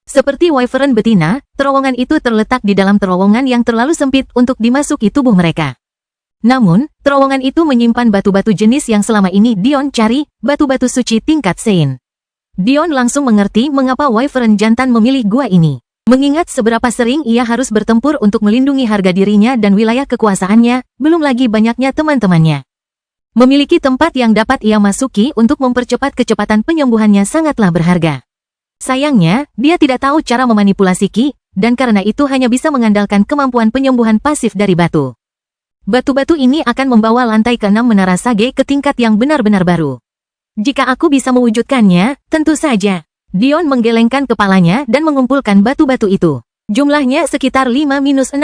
Seperti Wyvern betina, terowongan itu terletak di dalam terowongan yang terlalu sempit untuk dimasuki tubuh mereka. Namun, terowongan itu menyimpan batu-batu jenis yang selama ini Dion cari, batu-batu suci tingkat Sein. Dion langsung mengerti mengapa Wyvern jantan memilih gua ini. Mengingat seberapa sering ia harus bertempur untuk melindungi harga dirinya dan wilayah kekuasaannya, belum lagi banyaknya teman-temannya. Memiliki tempat yang dapat ia masuki untuk mempercepat kecepatan penyembuhannya sangatlah berharga. Sayangnya, dia tidak tahu cara memanipulasi ki, dan karena itu hanya bisa mengandalkan kemampuan penyembuhan pasif dari batu. Batu-batu ini akan membawa lantai ke-6 menara Sage ke tingkat yang benar-benar baru. Jika aku bisa mewujudkannya, tentu saja. Dion menggelengkan kepalanya dan mengumpulkan batu-batu itu. Jumlahnya sekitar 5-6.000.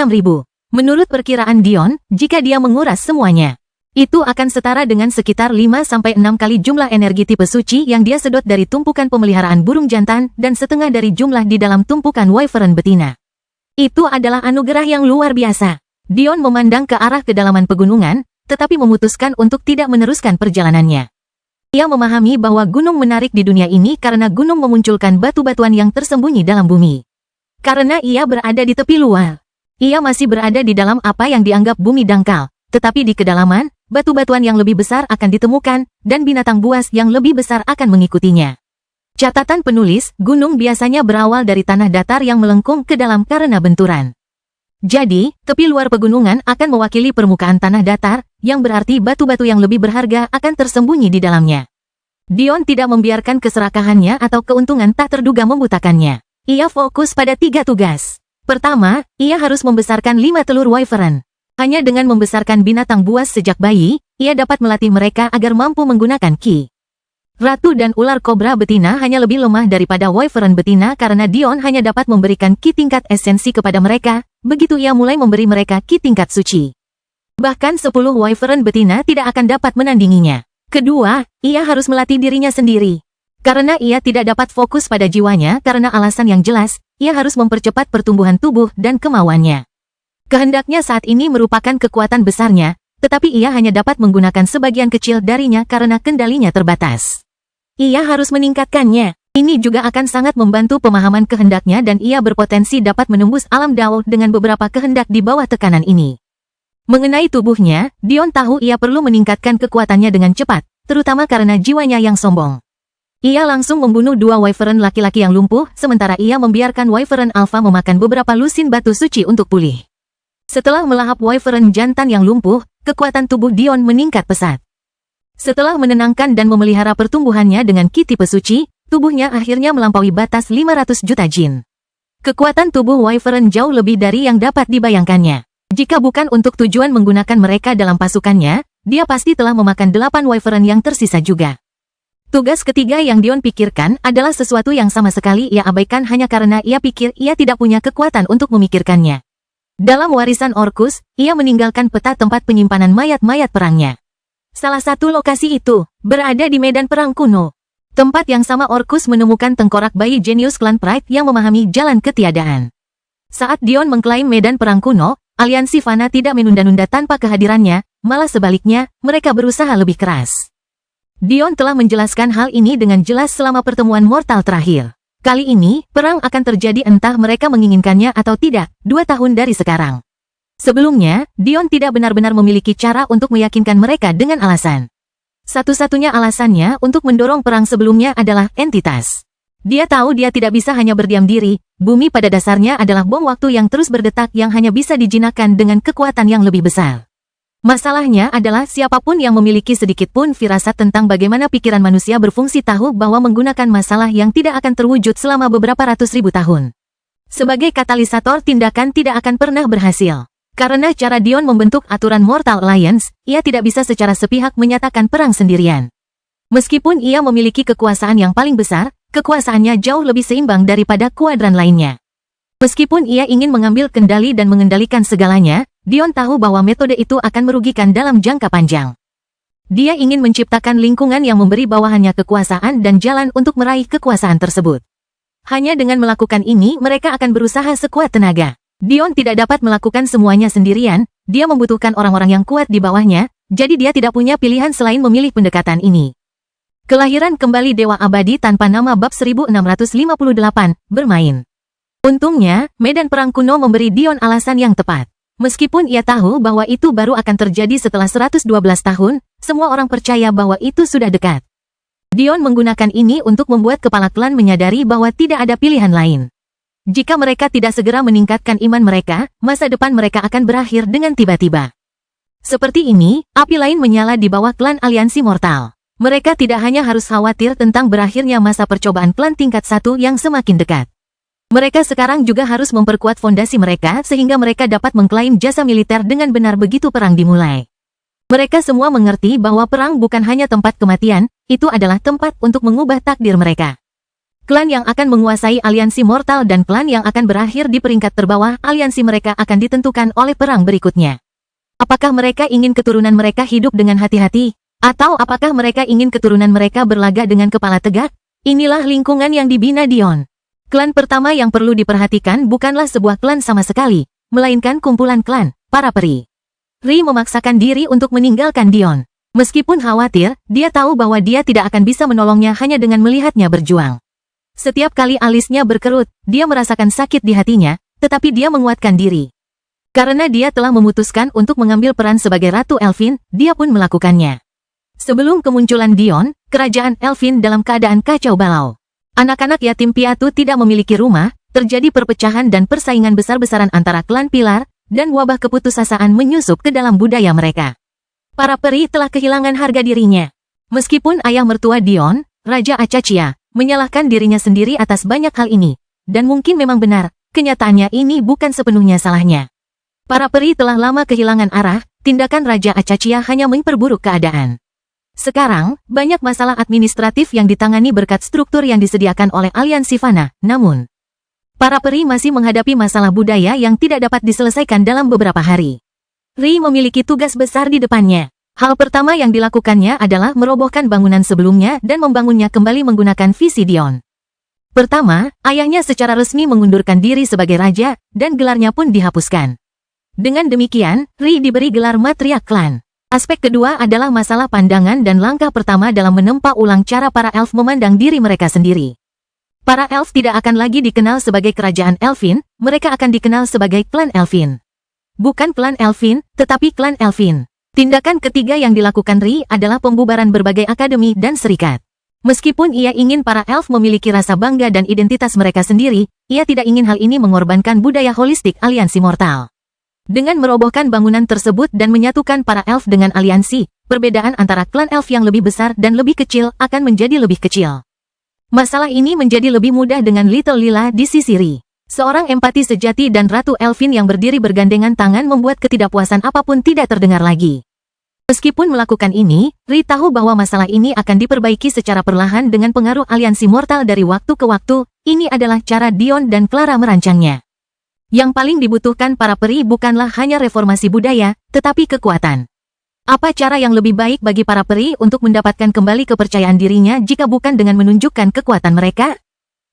Menurut perkiraan Dion, jika dia menguras semuanya, itu akan setara dengan sekitar 5-6 kali jumlah energi tipe suci yang dia sedot dari tumpukan pemeliharaan burung jantan dan setengah dari jumlah di dalam tumpukan Wyvern betina. Itu adalah anugerah yang luar biasa. Dion memandang ke arah kedalaman pegunungan, tetapi memutuskan untuk tidak meneruskan perjalanannya. Ia memahami bahwa gunung menarik di dunia ini karena gunung memunculkan batu-batuan yang tersembunyi dalam bumi. Karena ia berada di tepi luar, ia masih berada di dalam apa yang dianggap bumi dangkal, tetapi di kedalaman, batu-batuan yang lebih besar akan ditemukan, dan binatang buas yang lebih besar akan mengikutinya. Catatan penulis, gunung biasanya berawal dari tanah datar yang melengkung ke dalam karena benturan. Jadi, tepi luar pegunungan akan mewakili permukaan tanah datar, yang berarti batu-batu yang lebih berharga akan tersembunyi di dalamnya. Dion tidak membiarkan keserakahannya atau keuntungan tak terduga membutakannya. Ia fokus pada 3 tugas. Pertama, ia harus membesarkan 5 telur Wyvern. Hanya dengan membesarkan binatang buas sejak bayi, ia dapat melatih mereka agar mampu menggunakan ki. Ratu dan ular kobra betina hanya lebih lemah daripada Wyvern betina karena Dion hanya dapat memberikan ki tingkat esensi kepada mereka, begitu ia mulai memberi mereka ki tingkat suci. Bahkan 10 Wyvern betina tidak akan dapat menandinginya. Kedua, ia harus melatih dirinya sendiri. Karena ia tidak dapat fokus pada jiwanya karena alasan yang jelas, ia harus mempercepat pertumbuhan tubuh dan kemauannya. Kehendaknya saat ini merupakan kekuatan besarnya, tetapi ia hanya dapat menggunakan sebagian kecil darinya karena kendalinya terbatas. Ia harus meningkatkannya. Ini juga akan sangat membantu pemahaman kehendaknya dan ia berpotensi dapat menembus alam Dao dengan beberapa kehendak di bawah tekanan ini. Mengenai tubuhnya, Dion tahu ia perlu meningkatkan kekuatannya dengan cepat, terutama karena jiwanya yang sombong. Ia langsung membunuh dua Wyvern laki-laki yang lumpuh, sementara ia membiarkan Wyvern Alpha memakan beberapa lusin batu suci untuk pulih. Setelah melahap Wyvern jantan yang lumpuh, kekuatan tubuh Dion meningkat pesat. Setelah menenangkan dan memelihara pertumbuhannya dengan ki tipe suci, tubuhnya akhirnya melampaui batas 500 juta jin. Kekuatan tubuh Wyvern jauh lebih dari yang dapat dibayangkannya. Jika bukan untuk tujuan menggunakan mereka dalam pasukannya, dia pasti telah memakan 8 Wyvern yang tersisa juga. Tugas ketiga yang Dion pikirkan adalah sesuatu yang sama sekali ia abaikan hanya karena ia pikir ia tidak punya kekuatan untuk memikirkannya. Dalam warisan Orcus, ia meninggalkan peta tempat penyimpanan mayat-mayat perangnya. Salah satu lokasi itu berada di medan perang kuno. Tempat yang sama Orcus menemukan tengkorak bayi jenius klan Pride yang memahami jalan ketiadaan. Saat Dion mengklaim medan perang kuno, aliansi Fana tidak menunda-nunda tanpa kehadirannya, malah sebaliknya, mereka berusaha lebih keras. Dion telah menjelaskan hal ini dengan jelas selama pertemuan mortal terakhir. Kali ini, perang akan terjadi entah mereka menginginkannya atau tidak, 2 tahun dari sekarang. Sebelumnya, Dion tidak benar-benar memiliki cara untuk meyakinkan mereka dengan alasan. Satu-satunya alasannya untuk mendorong perang sebelumnya adalah entitas. Dia tahu dia tidak bisa hanya berdiam diri, bumi pada dasarnya adalah bom waktu yang terus berdetak yang hanya bisa dijinakkan dengan kekuatan yang lebih besar. Masalahnya adalah siapapun yang memiliki sedikit pun firasat tentang bagaimana pikiran manusia berfungsi tahu bahwa menggunakan masalah yang tidak akan terwujud selama beberapa ratus ribu tahun. Sebagai katalisator tindakan tidak akan pernah berhasil. Karena cara Dion membentuk aturan Mortal Alliance, ia tidak bisa secara sepihak menyatakan perang sendirian. Meskipun ia memiliki kekuasaan yang paling besar, kekuasaannya jauh lebih seimbang daripada kuadran lainnya. Meskipun ia ingin mengambil kendali dan mengendalikan segalanya, Dion tahu bahwa metode itu akan merugikan dalam jangka panjang. Dia ingin menciptakan lingkungan yang memberi bawahannya kekuasaan dan jalan untuk meraih kekuasaan tersebut. Hanya dengan melakukan ini mereka akan berusaha sekuat tenaga. Dion tidak dapat melakukan semuanya sendirian, dia membutuhkan orang-orang yang kuat di bawahnya, jadi dia tidak punya pilihan selain memilih pendekatan ini. Kelahiran kembali Dewa Abadi tanpa nama bab 1658, bermain. Untungnya, medan perang kuno memberi Dion alasan yang tepat. Meskipun ia tahu bahwa itu baru akan terjadi setelah 112 tahun, semua orang percaya bahwa itu sudah dekat. Dion menggunakan ini untuk membuat kepala klan menyadari bahwa tidak ada pilihan lain. Jika mereka tidak segera meningkatkan iman mereka, masa depan mereka akan berakhir dengan tiba-tiba. Seperti ini, api lain menyala di bawah klan aliansi mortal. Mereka tidak hanya harus khawatir tentang berakhirnya masa percobaan klan tingkat 1 yang semakin dekat. Mereka sekarang juga harus memperkuat fondasi mereka sehingga mereka dapat mengklaim jasa militer dengan benar begitu perang dimulai. Mereka semua mengerti bahwa perang bukan hanya tempat kematian, itu adalah tempat untuk mengubah takdir mereka. Klan yang akan menguasai aliansi mortal dan klan yang akan berakhir di peringkat terbawah aliansi mereka akan ditentukan oleh perang berikutnya. Apakah mereka ingin keturunan mereka hidup dengan hati-hati? Atau apakah mereka ingin keturunan mereka berlaga dengan kepala tegak? Inilah lingkungan yang dibina Dion. Klan pertama yang perlu diperhatikan bukanlah sebuah klan sama sekali, melainkan kumpulan klan, para peri. Ri memaksakan diri untuk meninggalkan Dion. Meskipun khawatir, dia tahu bahwa dia tidak akan bisa menolongnya hanya dengan melihatnya berjuang. Setiap kali alisnya berkerut, dia merasakan sakit di hatinya, tetapi dia menguatkan diri. Karena dia telah memutuskan untuk mengambil peran sebagai Ratu Elfin, dia pun melakukannya. Sebelum kemunculan Dion, kerajaan Elfin dalam keadaan kacau balau. Anak-anak yatim piatu tidak memiliki rumah, terjadi perpecahan dan persaingan besar-besaran antara klan pilar, dan wabah keputusasaan menyusup ke dalam budaya mereka. Para peri telah kehilangan harga dirinya. Meskipun ayah mertua Dion, Raja Acachia, menyalahkan dirinya sendiri atas banyak hal ini. Dan mungkin memang benar, kenyataannya ini bukan sepenuhnya salahnya. Para peri telah lama kehilangan arah, tindakan Raja Acachia hanya memperburuk keadaan. Sekarang, banyak masalah administratif yang ditangani berkat struktur yang disediakan oleh aliansi Fana, namun para peri masih menghadapi masalah budaya yang tidak dapat diselesaikan dalam beberapa hari. Ri memiliki tugas besar di depannya. Hal pertama yang dilakukannya adalah merobohkan bangunan sebelumnya dan membangunnya kembali menggunakan visi Dion. Pertama, ayahnya secara resmi mengundurkan diri sebagai raja, dan gelarnya pun dihapuskan. Dengan demikian, Ri diberi gelar Matriarch Klan. Aspek kedua adalah masalah pandangan dan langkah pertama dalam menempa ulang cara para elf memandang diri mereka sendiri. Para elf tidak akan lagi dikenal sebagai kerajaan Elfin, mereka akan dikenal sebagai klan Elfin. Bukan klan Elfin, tetapi klan Elfin. Tindakan ketiga yang dilakukan Ri adalah pembubaran berbagai akademi dan serikat. Meskipun ia ingin para elf memiliki rasa bangga dan identitas mereka sendiri, ia tidak ingin hal ini mengorbankan budaya holistik aliansi mortal. Dengan merobohkan bangunan tersebut dan menyatukan para elf dengan aliansi, perbedaan antara klan elf yang lebih besar dan lebih kecil akan menjadi lebih kecil. Masalah ini menjadi lebih mudah dengan Little Lila di sisi Ri. Seorang empati sejati dan Ratu Elfin yang berdiri bergandengan tangan membuat ketidakpuasan apapun tidak terdengar lagi. Meskipun melakukan ini, Ri tahu bahwa masalah ini akan diperbaiki secara perlahan dengan pengaruh aliansi mortal dari waktu ke waktu. Ini adalah cara Dion dan Clara merancangnya. Yang paling dibutuhkan para peri bukanlah hanya reformasi budaya, tetapi kekuatan. Apa cara yang lebih baik bagi para peri untuk mendapatkan kembali kepercayaan dirinya jika bukan dengan menunjukkan kekuatan mereka?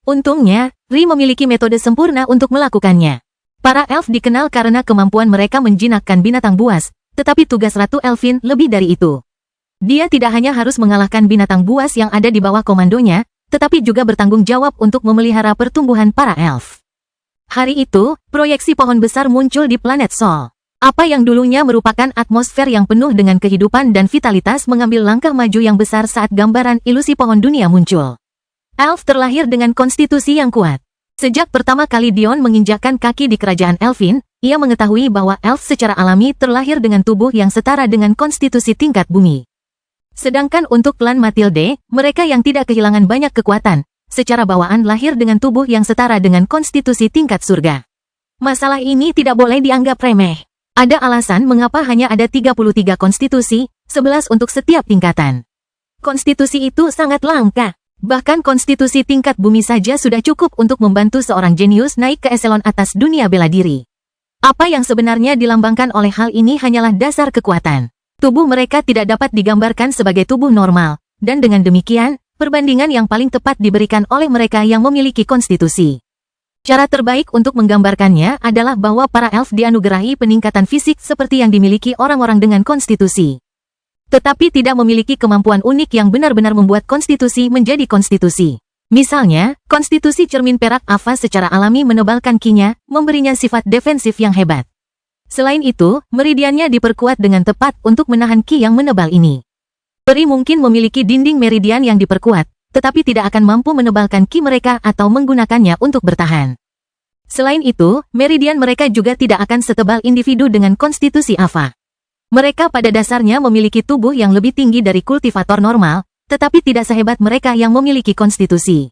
Untungnya, Ri memiliki metode sempurna untuk melakukannya. Para elf dikenal karena kemampuan mereka menjinakkan binatang buas, tetapi tugas Ratu Elfin lebih dari itu. Dia tidak hanya harus mengalahkan binatang buas yang ada di bawah komandonya, tetapi juga bertanggung jawab untuk memelihara pertumbuhan para elf. Hari itu, proyeksi pohon besar muncul di planet Sol. Apa yang dulunya merupakan atmosfer yang penuh dengan kehidupan dan vitalitas mengambil langkah maju yang besar saat gambaran ilusi pohon dunia muncul. Elf terlahir dengan konstitusi yang kuat. Sejak pertama kali Dion menginjakkan kaki di kerajaan Elfin, ia mengetahui bahwa elf secara alami terlahir dengan tubuh yang setara dengan konstitusi tingkat bumi. Sedangkan untuk klan Matilde, mereka yang tidak kehilangan banyak kekuatan, secara bawaan lahir dengan tubuh yang setara dengan konstitusi tingkat surga. Masalah ini tidak boleh dianggap remeh. Ada alasan mengapa hanya ada 33 konstitusi, 11 untuk setiap tingkatan. Konstitusi itu sangat langka. Bahkan konstitusi tingkat bumi saja sudah cukup untuk membantu seorang jenius naik ke eselon atas dunia bela diri. Apa yang sebenarnya dilambangkan oleh hal ini hanyalah dasar kekuatan. Tubuh mereka tidak dapat digambarkan sebagai tubuh normal, dan dengan demikian, perbandingan yang paling tepat diberikan oleh mereka yang memiliki konstitusi. Cara terbaik untuk menggambarkannya adalah bahwa para elf dianugerahi peningkatan fisik seperti yang dimiliki orang-orang dengan konstitusi. Tetapi tidak memiliki kemampuan unik yang benar-benar membuat konstitusi menjadi konstitusi. Misalnya, konstitusi cermin perak Ava secara alami menebalkan ki-nya, memberinya sifat defensif yang hebat. Selain itu, meridiannya diperkuat dengan tepat untuk menahan ki yang menebal ini. Peri mungkin memiliki dinding meridian yang diperkuat, tetapi tidak akan mampu menebalkan ki mereka atau menggunakannya untuk bertahan. Selain itu, meridian mereka juga tidak akan setebal individu dengan konstitusi Ava. Mereka pada dasarnya memiliki tubuh yang lebih tinggi dari kultivator normal, tetapi tidak sehebat mereka yang memiliki konstitusi.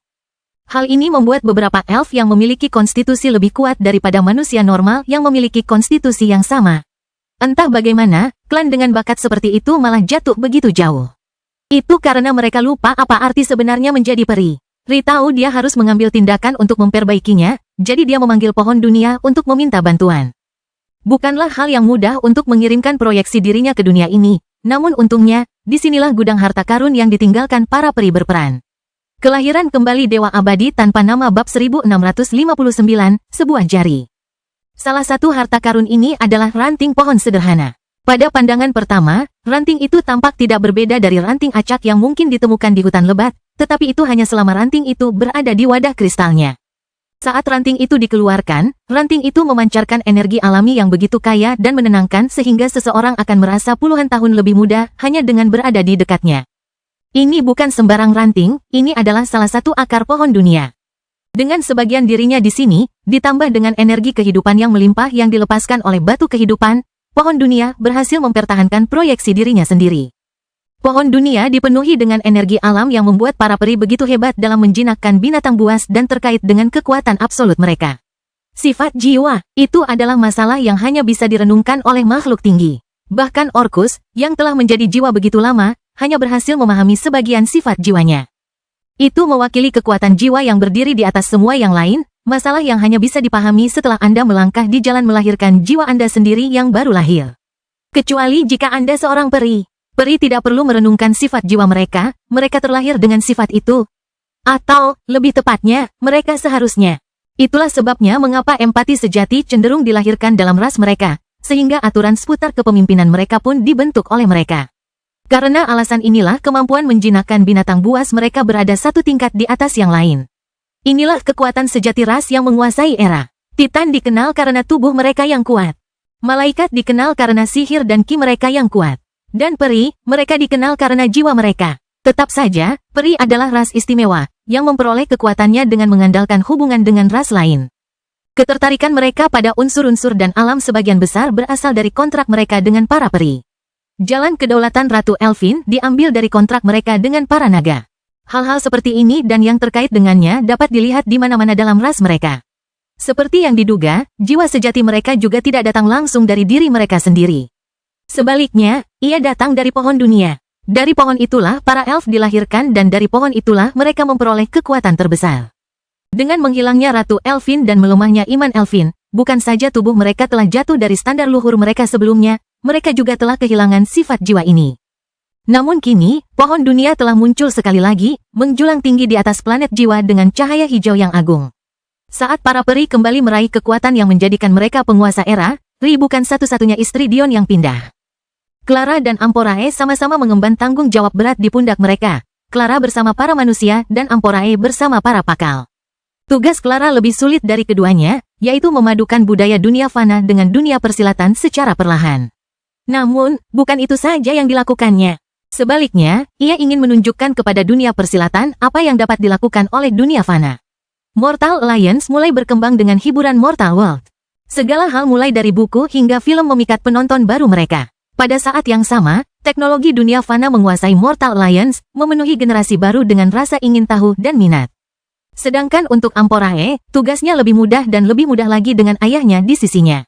Hal ini membuat beberapa elf yang memiliki konstitusi lebih kuat daripada manusia normal yang memiliki konstitusi yang sama. Entah bagaimana, klan dengan bakat seperti itu malah jatuh begitu jauh. Itu karena mereka lupa apa arti sebenarnya menjadi peri. Ri tahu dia harus mengambil tindakan untuk memperbaikinya, jadi dia memanggil pohon dunia untuk meminta bantuan. Bukanlah hal yang mudah untuk mengirimkan proyeksi dirinya ke dunia ini, namun untungnya, disinilah gudang harta karun yang ditinggalkan para peri berperan. Kelahiran kembali Dewa Abadi tanpa nama bab 1659, sebuah jari. Salah satu harta karun ini adalah ranting pohon sederhana. Pada pandangan pertama, ranting itu tampak tidak berbeda dari ranting acak yang mungkin ditemukan di hutan lebat, tetapi itu hanya selama ranting itu berada di wadah kristalnya. Saat ranting itu dikeluarkan, ranting itu memancarkan energi alami yang begitu kaya dan menenangkan sehingga seseorang akan merasa puluhan tahun lebih muda hanya dengan berada di dekatnya. Ini bukan sembarang ranting, ini adalah salah satu akar pohon dunia. Dengan sebagian dirinya di sini, ditambah dengan energi kehidupan yang melimpah yang dilepaskan oleh batu kehidupan, pohon dunia berhasil mempertahankan proyeksi dirinya sendiri. Pohon dunia dipenuhi dengan energi alam yang membuat para peri begitu hebat dalam menjinakkan binatang buas dan terkait dengan kekuatan absolut mereka. Sifat jiwa, itu adalah masalah yang hanya bisa direnungkan oleh makhluk tinggi. Bahkan Orcus, yang telah menjadi jiwa begitu lama, hanya berhasil memahami sebagian sifat jiwanya. Itu mewakili kekuatan jiwa yang berdiri di atas semua yang lain, masalah yang hanya bisa dipahami setelah Anda melangkah di jalan melahirkan jiwa Anda sendiri yang baru lahir. Kecuali jika Anda seorang peri. Peri tidak perlu merenungkan sifat jiwa mereka, mereka terlahir dengan sifat itu. Atau, lebih tepatnya, mereka seharusnya. Itulah sebabnya mengapa empati sejati cenderung dilahirkan dalam ras mereka, sehingga aturan seputar kepemimpinan mereka pun dibentuk oleh mereka. Karena alasan inilah kemampuan menjinakkan binatang buas mereka berada satu tingkat di atas yang lain. Inilah kekuatan sejati ras yang menguasai era. Titan dikenal karena tubuh mereka yang kuat. Malaikat dikenal karena sihir dan ki mereka yang kuat. Dan peri, mereka dikenal karena jiwa mereka. Tetap saja, peri adalah ras istimewa, yang memperoleh kekuatannya dengan mengandalkan hubungan dengan ras lain. Ketertarikan mereka pada unsur-unsur dan alam sebagian besar berasal dari kontrak mereka dengan para peri. Jalan kedaulatan Ratu Elfin diambil dari kontrak mereka dengan para naga. Hal-hal seperti ini dan yang terkait dengannya dapat dilihat di mana-mana dalam ras mereka. Seperti yang diduga, jiwa sejati mereka juga tidak datang langsung dari diri mereka sendiri. Sebaliknya, ia datang dari pohon dunia. Dari pohon itulah para elf dilahirkan dan dari pohon itulah mereka memperoleh kekuatan terbesar. Dengan menghilangnya Ratu Elfin dan melemahnya iman Elfin, bukan saja tubuh mereka telah jatuh dari standar luhur mereka sebelumnya, mereka juga telah kehilangan sifat jiwa ini. Namun kini, pohon dunia telah muncul sekali lagi, menjulang tinggi di atas planet jiwa dengan cahaya hijau yang agung. Saat para peri kembali meraih kekuatan yang menjadikan mereka penguasa era, Ri bukan satu-satunya istri Dion yang pindah. Clara dan Amporae sama-sama mengemban tanggung jawab berat di pundak mereka. Clara bersama para manusia dan Amporae bersama para pakal. Tugas Clara lebih sulit dari keduanya, yaitu memadukan budaya dunia fana dengan dunia persilatan secara perlahan. Namun, bukan itu saja yang dilakukannya. Sebaliknya, ia ingin menunjukkan kepada dunia persilatan apa yang dapat dilakukan oleh dunia fana. Mortal Alliance mulai berkembang dengan hiburan Mortal World. Segala hal mulai dari buku hingga film memikat penonton baru mereka. Pada saat yang sama, teknologi dunia fana menguasai Mortal Alliance, memenuhi generasi baru dengan rasa ingin tahu dan minat. Sedangkan untuk Amporae, tugasnya lebih mudah dan lebih mudah lagi dengan ayahnya di sisinya.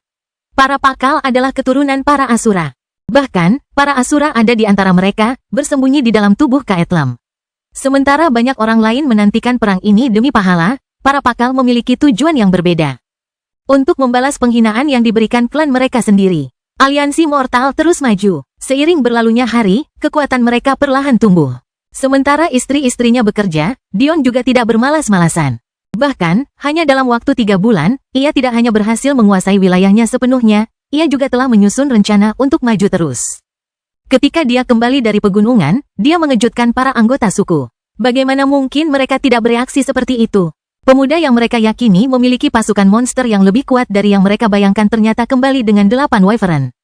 Para pakal adalah keturunan para Asura. Bahkan, para Asura ada di antara mereka, bersembunyi di dalam tubuh Kaetlem. Sementara banyak orang lain menantikan perang ini demi pahala, para pakal memiliki tujuan yang berbeda. Untuk membalas penghinaan yang diberikan klan mereka sendiri. Aliansi Mortal terus maju. Seiring berlalunya hari, kekuatan mereka perlahan tumbuh. Sementara istri-istrinya bekerja, Dion juga tidak bermalas-malasan. Bahkan, hanya dalam waktu 3 bulan, ia tidak hanya berhasil menguasai wilayahnya sepenuhnya, ia juga telah menyusun rencana untuk maju terus. Ketika dia kembali dari pegunungan, dia mengejutkan para anggota suku. Bagaimana mungkin mereka tidak bereaksi seperti itu? Pemuda yang mereka yakini memiliki pasukan monster yang lebih kuat dari yang mereka bayangkan ternyata kembali dengan 8 wyvern.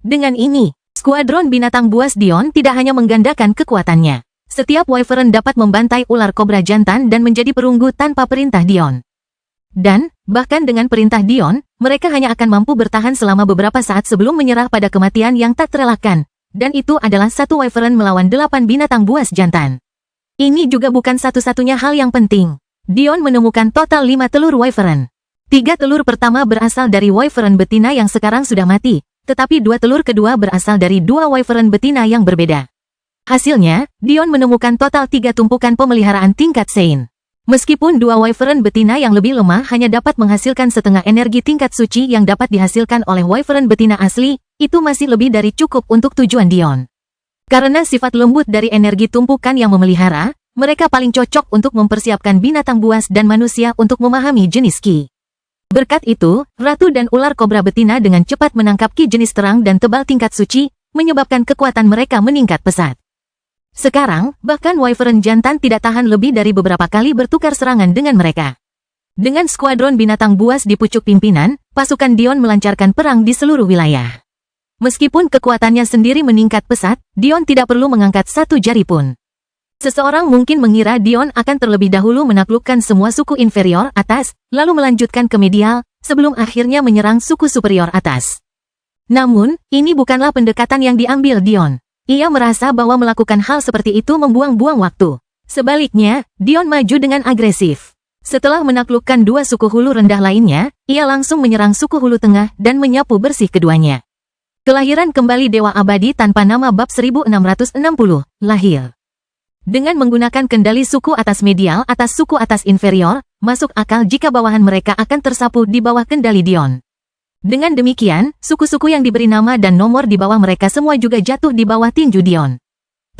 Dengan ini, skuadron binatang buas Dion tidak hanya menggandakan kekuatannya. Setiap wyvern dapat membantai ular kobra jantan dan menjadi perunggu tanpa perintah Dion. Dan, bahkan dengan perintah Dion, mereka hanya akan mampu bertahan selama beberapa saat sebelum menyerah pada kematian yang tak terelakkan. Dan itu adalah 1 wyvern melawan 8 binatang buas jantan. Ini juga bukan satu-satunya hal yang penting. Dion menemukan total 5 telur wyvern. 3 telur pertama berasal dari wyvern betina yang sekarang sudah mati, tetapi 2 telur kedua berasal dari 2 wyvern betina yang berbeda. Hasilnya, Dion menemukan total 3 tumpukan pemeliharaan tingkat Saint. Meskipun 2 wyvern betina yang lebih lemah hanya dapat menghasilkan setengah energi tingkat suci yang dapat dihasilkan oleh wyvern betina asli, itu masih lebih dari cukup untuk tujuan Dion. Karena sifat lembut dari energi tumpukan yang memelihara, mereka paling cocok untuk mempersiapkan binatang buas dan manusia untuk memahami jenis ki. Berkat itu, ratu dan ular kobra betina dengan cepat menangkap ki jenis terang dan tebal tingkat suci, menyebabkan kekuatan mereka meningkat pesat. Sekarang, bahkan wyvern jantan tidak tahan lebih dari beberapa kali bertukar serangan dengan mereka. Dengan skuadron binatang buas di pucuk pimpinan, pasukan Dion melancarkan perang di seluruh wilayah. Meskipun kekuatannya sendiri meningkat pesat, Dion tidak perlu mengangkat satu jari pun. Seseorang mungkin mengira Dion akan terlebih dahulu menaklukkan semua suku inferior atas, lalu melanjutkan ke medial, sebelum akhirnya menyerang suku superior atas. Namun, ini bukanlah pendekatan yang diambil Dion. Ia merasa bahwa melakukan hal seperti itu membuang-buang waktu. Sebaliknya, Dion maju dengan agresif. Setelah menaklukkan 2 suku hulu rendah lainnya, ia langsung menyerang suku hulu tengah dan menyapu bersih keduanya. Kelahiran kembali Dewa Abadi tanpa nama bab 1660, lahir. Dengan menggunakan kendali suku atas medial atas suku atas inferior, masuk akal jika bawahan mereka akan tersapu di bawah kendali Dion. Dengan demikian, suku-suku yang diberi nama dan nomor di bawah mereka semua juga jatuh di bawah tinju Dion.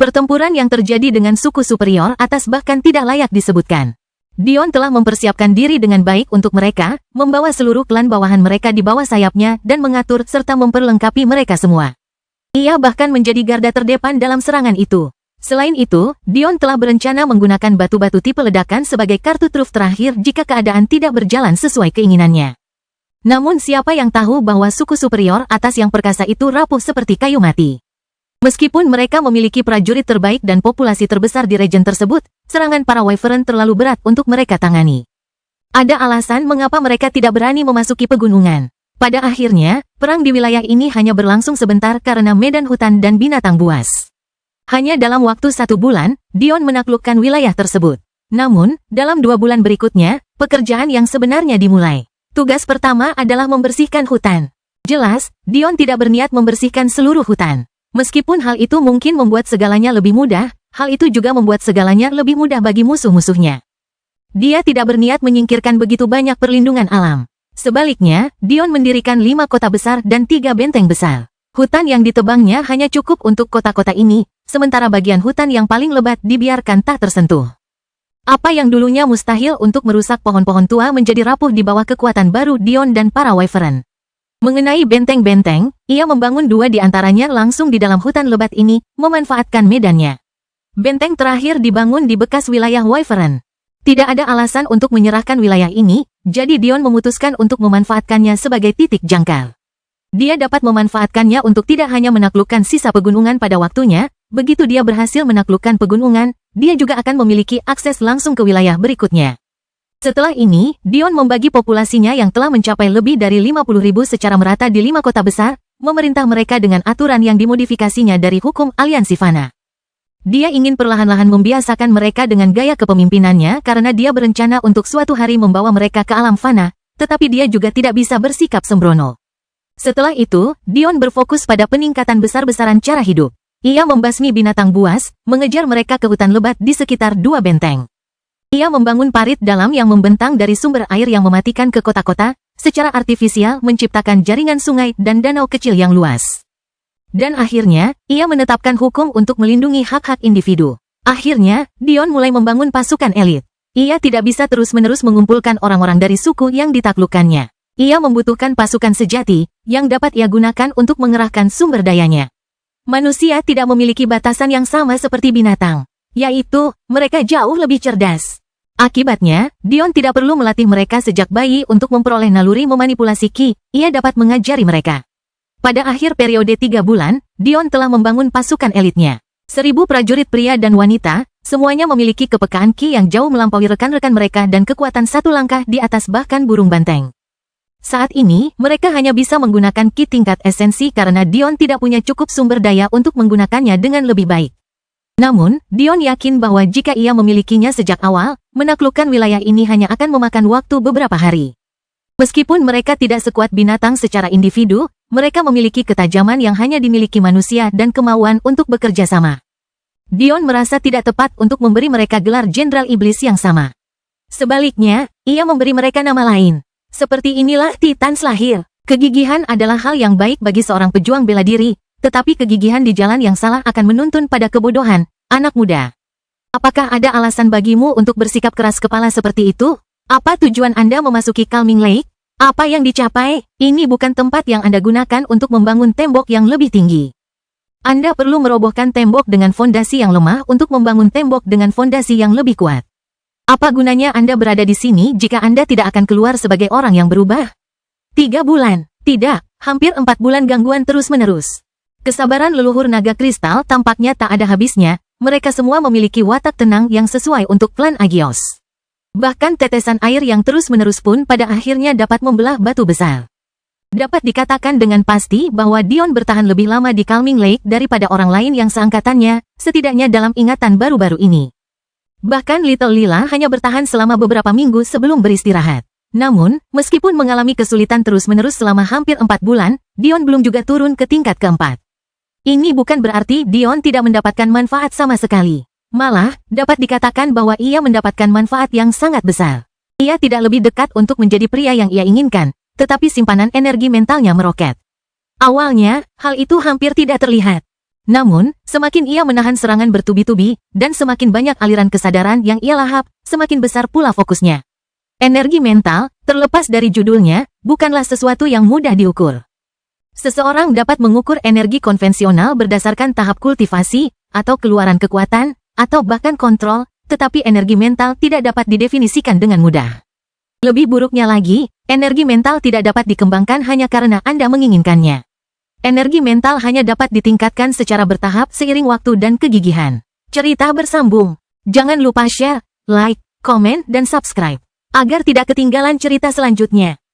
Pertempuran yang terjadi dengan suku superior atas bahkan tidak layak disebutkan. Dion telah mempersiapkan diri dengan baik untuk mereka, membawa seluruh klan bawahan mereka di bawah sayapnya dan mengatur serta memperlengkapi mereka semua. Ia bahkan menjadi garda terdepan dalam serangan itu. Selain itu, Dion telah berencana menggunakan batu-batu tipe ledakan sebagai kartu truf terakhir jika keadaan tidak berjalan sesuai keinginannya. Namun siapa yang tahu bahwa suku superior atas yang perkasa itu rapuh seperti kayu mati. Meskipun mereka memiliki prajurit terbaik dan populasi terbesar di region tersebut, serangan para Wyvern terlalu berat untuk mereka tangani. Ada alasan mengapa mereka tidak berani memasuki pegunungan. Pada akhirnya, perang di wilayah ini hanya berlangsung sebentar karena medan hutan dan binatang buas. Hanya dalam waktu 1 bulan, Dion menaklukkan wilayah tersebut. Namun, dalam 2 bulan berikutnya, pekerjaan yang sebenarnya dimulai. Tugas pertama adalah membersihkan hutan. Jelas, Dion tidak berniat membersihkan seluruh hutan. Meskipun hal itu mungkin membuat segalanya lebih mudah, hal itu juga membuat segalanya lebih mudah bagi musuh-musuhnya. Dia tidak berniat menyingkirkan begitu banyak perlindungan alam. Sebaliknya, Dion mendirikan 5 kota besar dan 3 benteng besar. Hutan yang ditebangnya hanya cukup untuk kota-kota ini, sementara bagian hutan yang paling lebat dibiarkan tak tersentuh. Apa yang dulunya mustahil untuk merusak pohon-pohon tua menjadi rapuh di bawah kekuatan baru Dion dan para Wyvern. Mengenai benteng-benteng, ia membangun 2 di antaranya langsung di dalam hutan lebat ini, memanfaatkan medannya. Benteng terakhir dibangun di bekas wilayah Wyvern. Tidak ada alasan untuk menyerahkan wilayah ini, jadi Dion memutuskan untuk memanfaatkannya sebagai titik jangkar. Dia dapat memanfaatkannya untuk tidak hanya menaklukkan sisa pegunungan pada waktunya, begitu dia berhasil menaklukkan pegunungan, dia juga akan memiliki akses langsung ke wilayah berikutnya. Setelah ini, Dion membagi populasinya yang telah mencapai lebih dari 50.000 secara merata di 5 kota besar, memerintah mereka dengan aturan yang dimodifikasinya dari hukum aliansi Fana. Dia ingin perlahan-lahan membiasakan mereka dengan gaya kepemimpinannya karena dia berencana untuk suatu hari membawa mereka ke alam Fana, tetapi dia juga tidak bisa bersikap sembrono. Setelah itu, Dion berfokus pada peningkatan besar-besaran cara hidup. Ia membasmi binatang buas, mengejar mereka ke hutan lebat di sekitar 2 benteng. Ia membangun parit dalam yang membentang dari sumber air yang mematikan ke kota-kota, secara artifisial menciptakan jaringan sungai dan danau kecil yang luas. Dan akhirnya, ia menetapkan hukum untuk melindungi hak-hak individu. Akhirnya, Dion mulai membangun pasukan elit. Ia tidak bisa terus-menerus mengumpulkan orang-orang dari suku yang ditaklukkannya. Ia membutuhkan pasukan sejati, yang dapat ia gunakan untuk mengerahkan sumber dayanya. Manusia tidak memiliki batasan yang sama seperti binatang, yaitu, mereka jauh lebih cerdas. Akibatnya, Dion tidak perlu melatih mereka sejak bayi untuk memperoleh naluri memanipulasi Ki, ia dapat mengajari mereka. Pada akhir periode 3 bulan, Dion telah membangun pasukan elitnya. 1000 prajurit pria dan wanita, semuanya memiliki kepekaan Ki yang jauh melampaui rekan-rekan mereka dan kekuatan 1 langkah di atas bahkan burung banteng. Saat ini, mereka hanya bisa menggunakan Ki tingkat esensi karena Dion tidak punya cukup sumber daya untuk menggunakannya dengan lebih baik. Namun, Dion yakin bahwa jika ia memilikinya sejak awal, menaklukkan wilayah ini hanya akan memakan waktu beberapa hari. Meskipun mereka tidak sekuat binatang secara individu, mereka memiliki ketajaman yang hanya dimiliki manusia dan kemauan untuk bekerja sama. Dion merasa tidak tepat untuk memberi mereka gelar Jenderal Iblis yang sama. Sebaliknya, ia memberi mereka nama lain. Seperti inilah Titans lahir. Kegigihan adalah hal yang baik bagi seorang pejuang bela diri, tetapi kegigihan di jalan yang salah akan menuntun pada kebodohan, anak muda. Apakah ada alasan bagimu untuk bersikap keras kepala seperti itu? Apa tujuan Anda memasuki Calming Lake? Apa yang dicapai? Ini bukan tempat yang Anda gunakan untuk membangun tembok yang lebih tinggi. Anda perlu merobohkan tembok dengan fondasi yang lemah untuk membangun tembok dengan fondasi yang lebih kuat. Apa gunanya Anda berada di sini jika Anda tidak akan keluar sebagai orang yang berubah? 3 bulan. Tidak, hampir 4 bulan gangguan terus-menerus. Kesabaran leluhur naga kristal tampaknya tak ada habisnya, mereka semua memiliki watak tenang yang sesuai untuk klan Agios. Bahkan tetesan air yang terus-menerus pun pada akhirnya dapat membelah batu besar. Dapat dikatakan dengan pasti bahwa Dion bertahan lebih lama di Calming Lake daripada orang lain yang seangkatannya, setidaknya dalam ingatan baru-baru ini. Bahkan Little Lila hanya bertahan selama beberapa minggu sebelum beristirahat. Namun, meskipun mengalami kesulitan terus-menerus selama hampir 4 bulan, Dion belum juga turun ke tingkat keempat. Ini bukan berarti Dion tidak mendapatkan manfaat sama sekali. Malah, dapat dikatakan bahwa ia mendapatkan manfaat yang sangat besar. Ia tidak lebih dekat untuk menjadi pria yang ia inginkan, tetapi simpanan energi mentalnya meroket. Awalnya, hal itu hampir tidak terlihat. Namun, semakin ia menahan serangan bertubi-tubi, dan semakin banyak aliran kesadaran yang ia lahap, semakin besar pula fokusnya. Energi mental, terlepas dari judulnya, bukanlah sesuatu yang mudah diukur. Seseorang dapat mengukur energi konvensional berdasarkan tahap kultivasi, atau keluaran kekuatan, atau bahkan kontrol, tetapi energi mental tidak dapat didefinisikan dengan mudah. Lebih buruknya lagi, energi mental tidak dapat dikembangkan hanya karena Anda menginginkannya. Energi mental hanya dapat ditingkatkan secara bertahap seiring waktu dan kegigihan. Cerita bersambung. Jangan lupa share, like, komen, dan subscribe agar tidak ketinggalan cerita selanjutnya.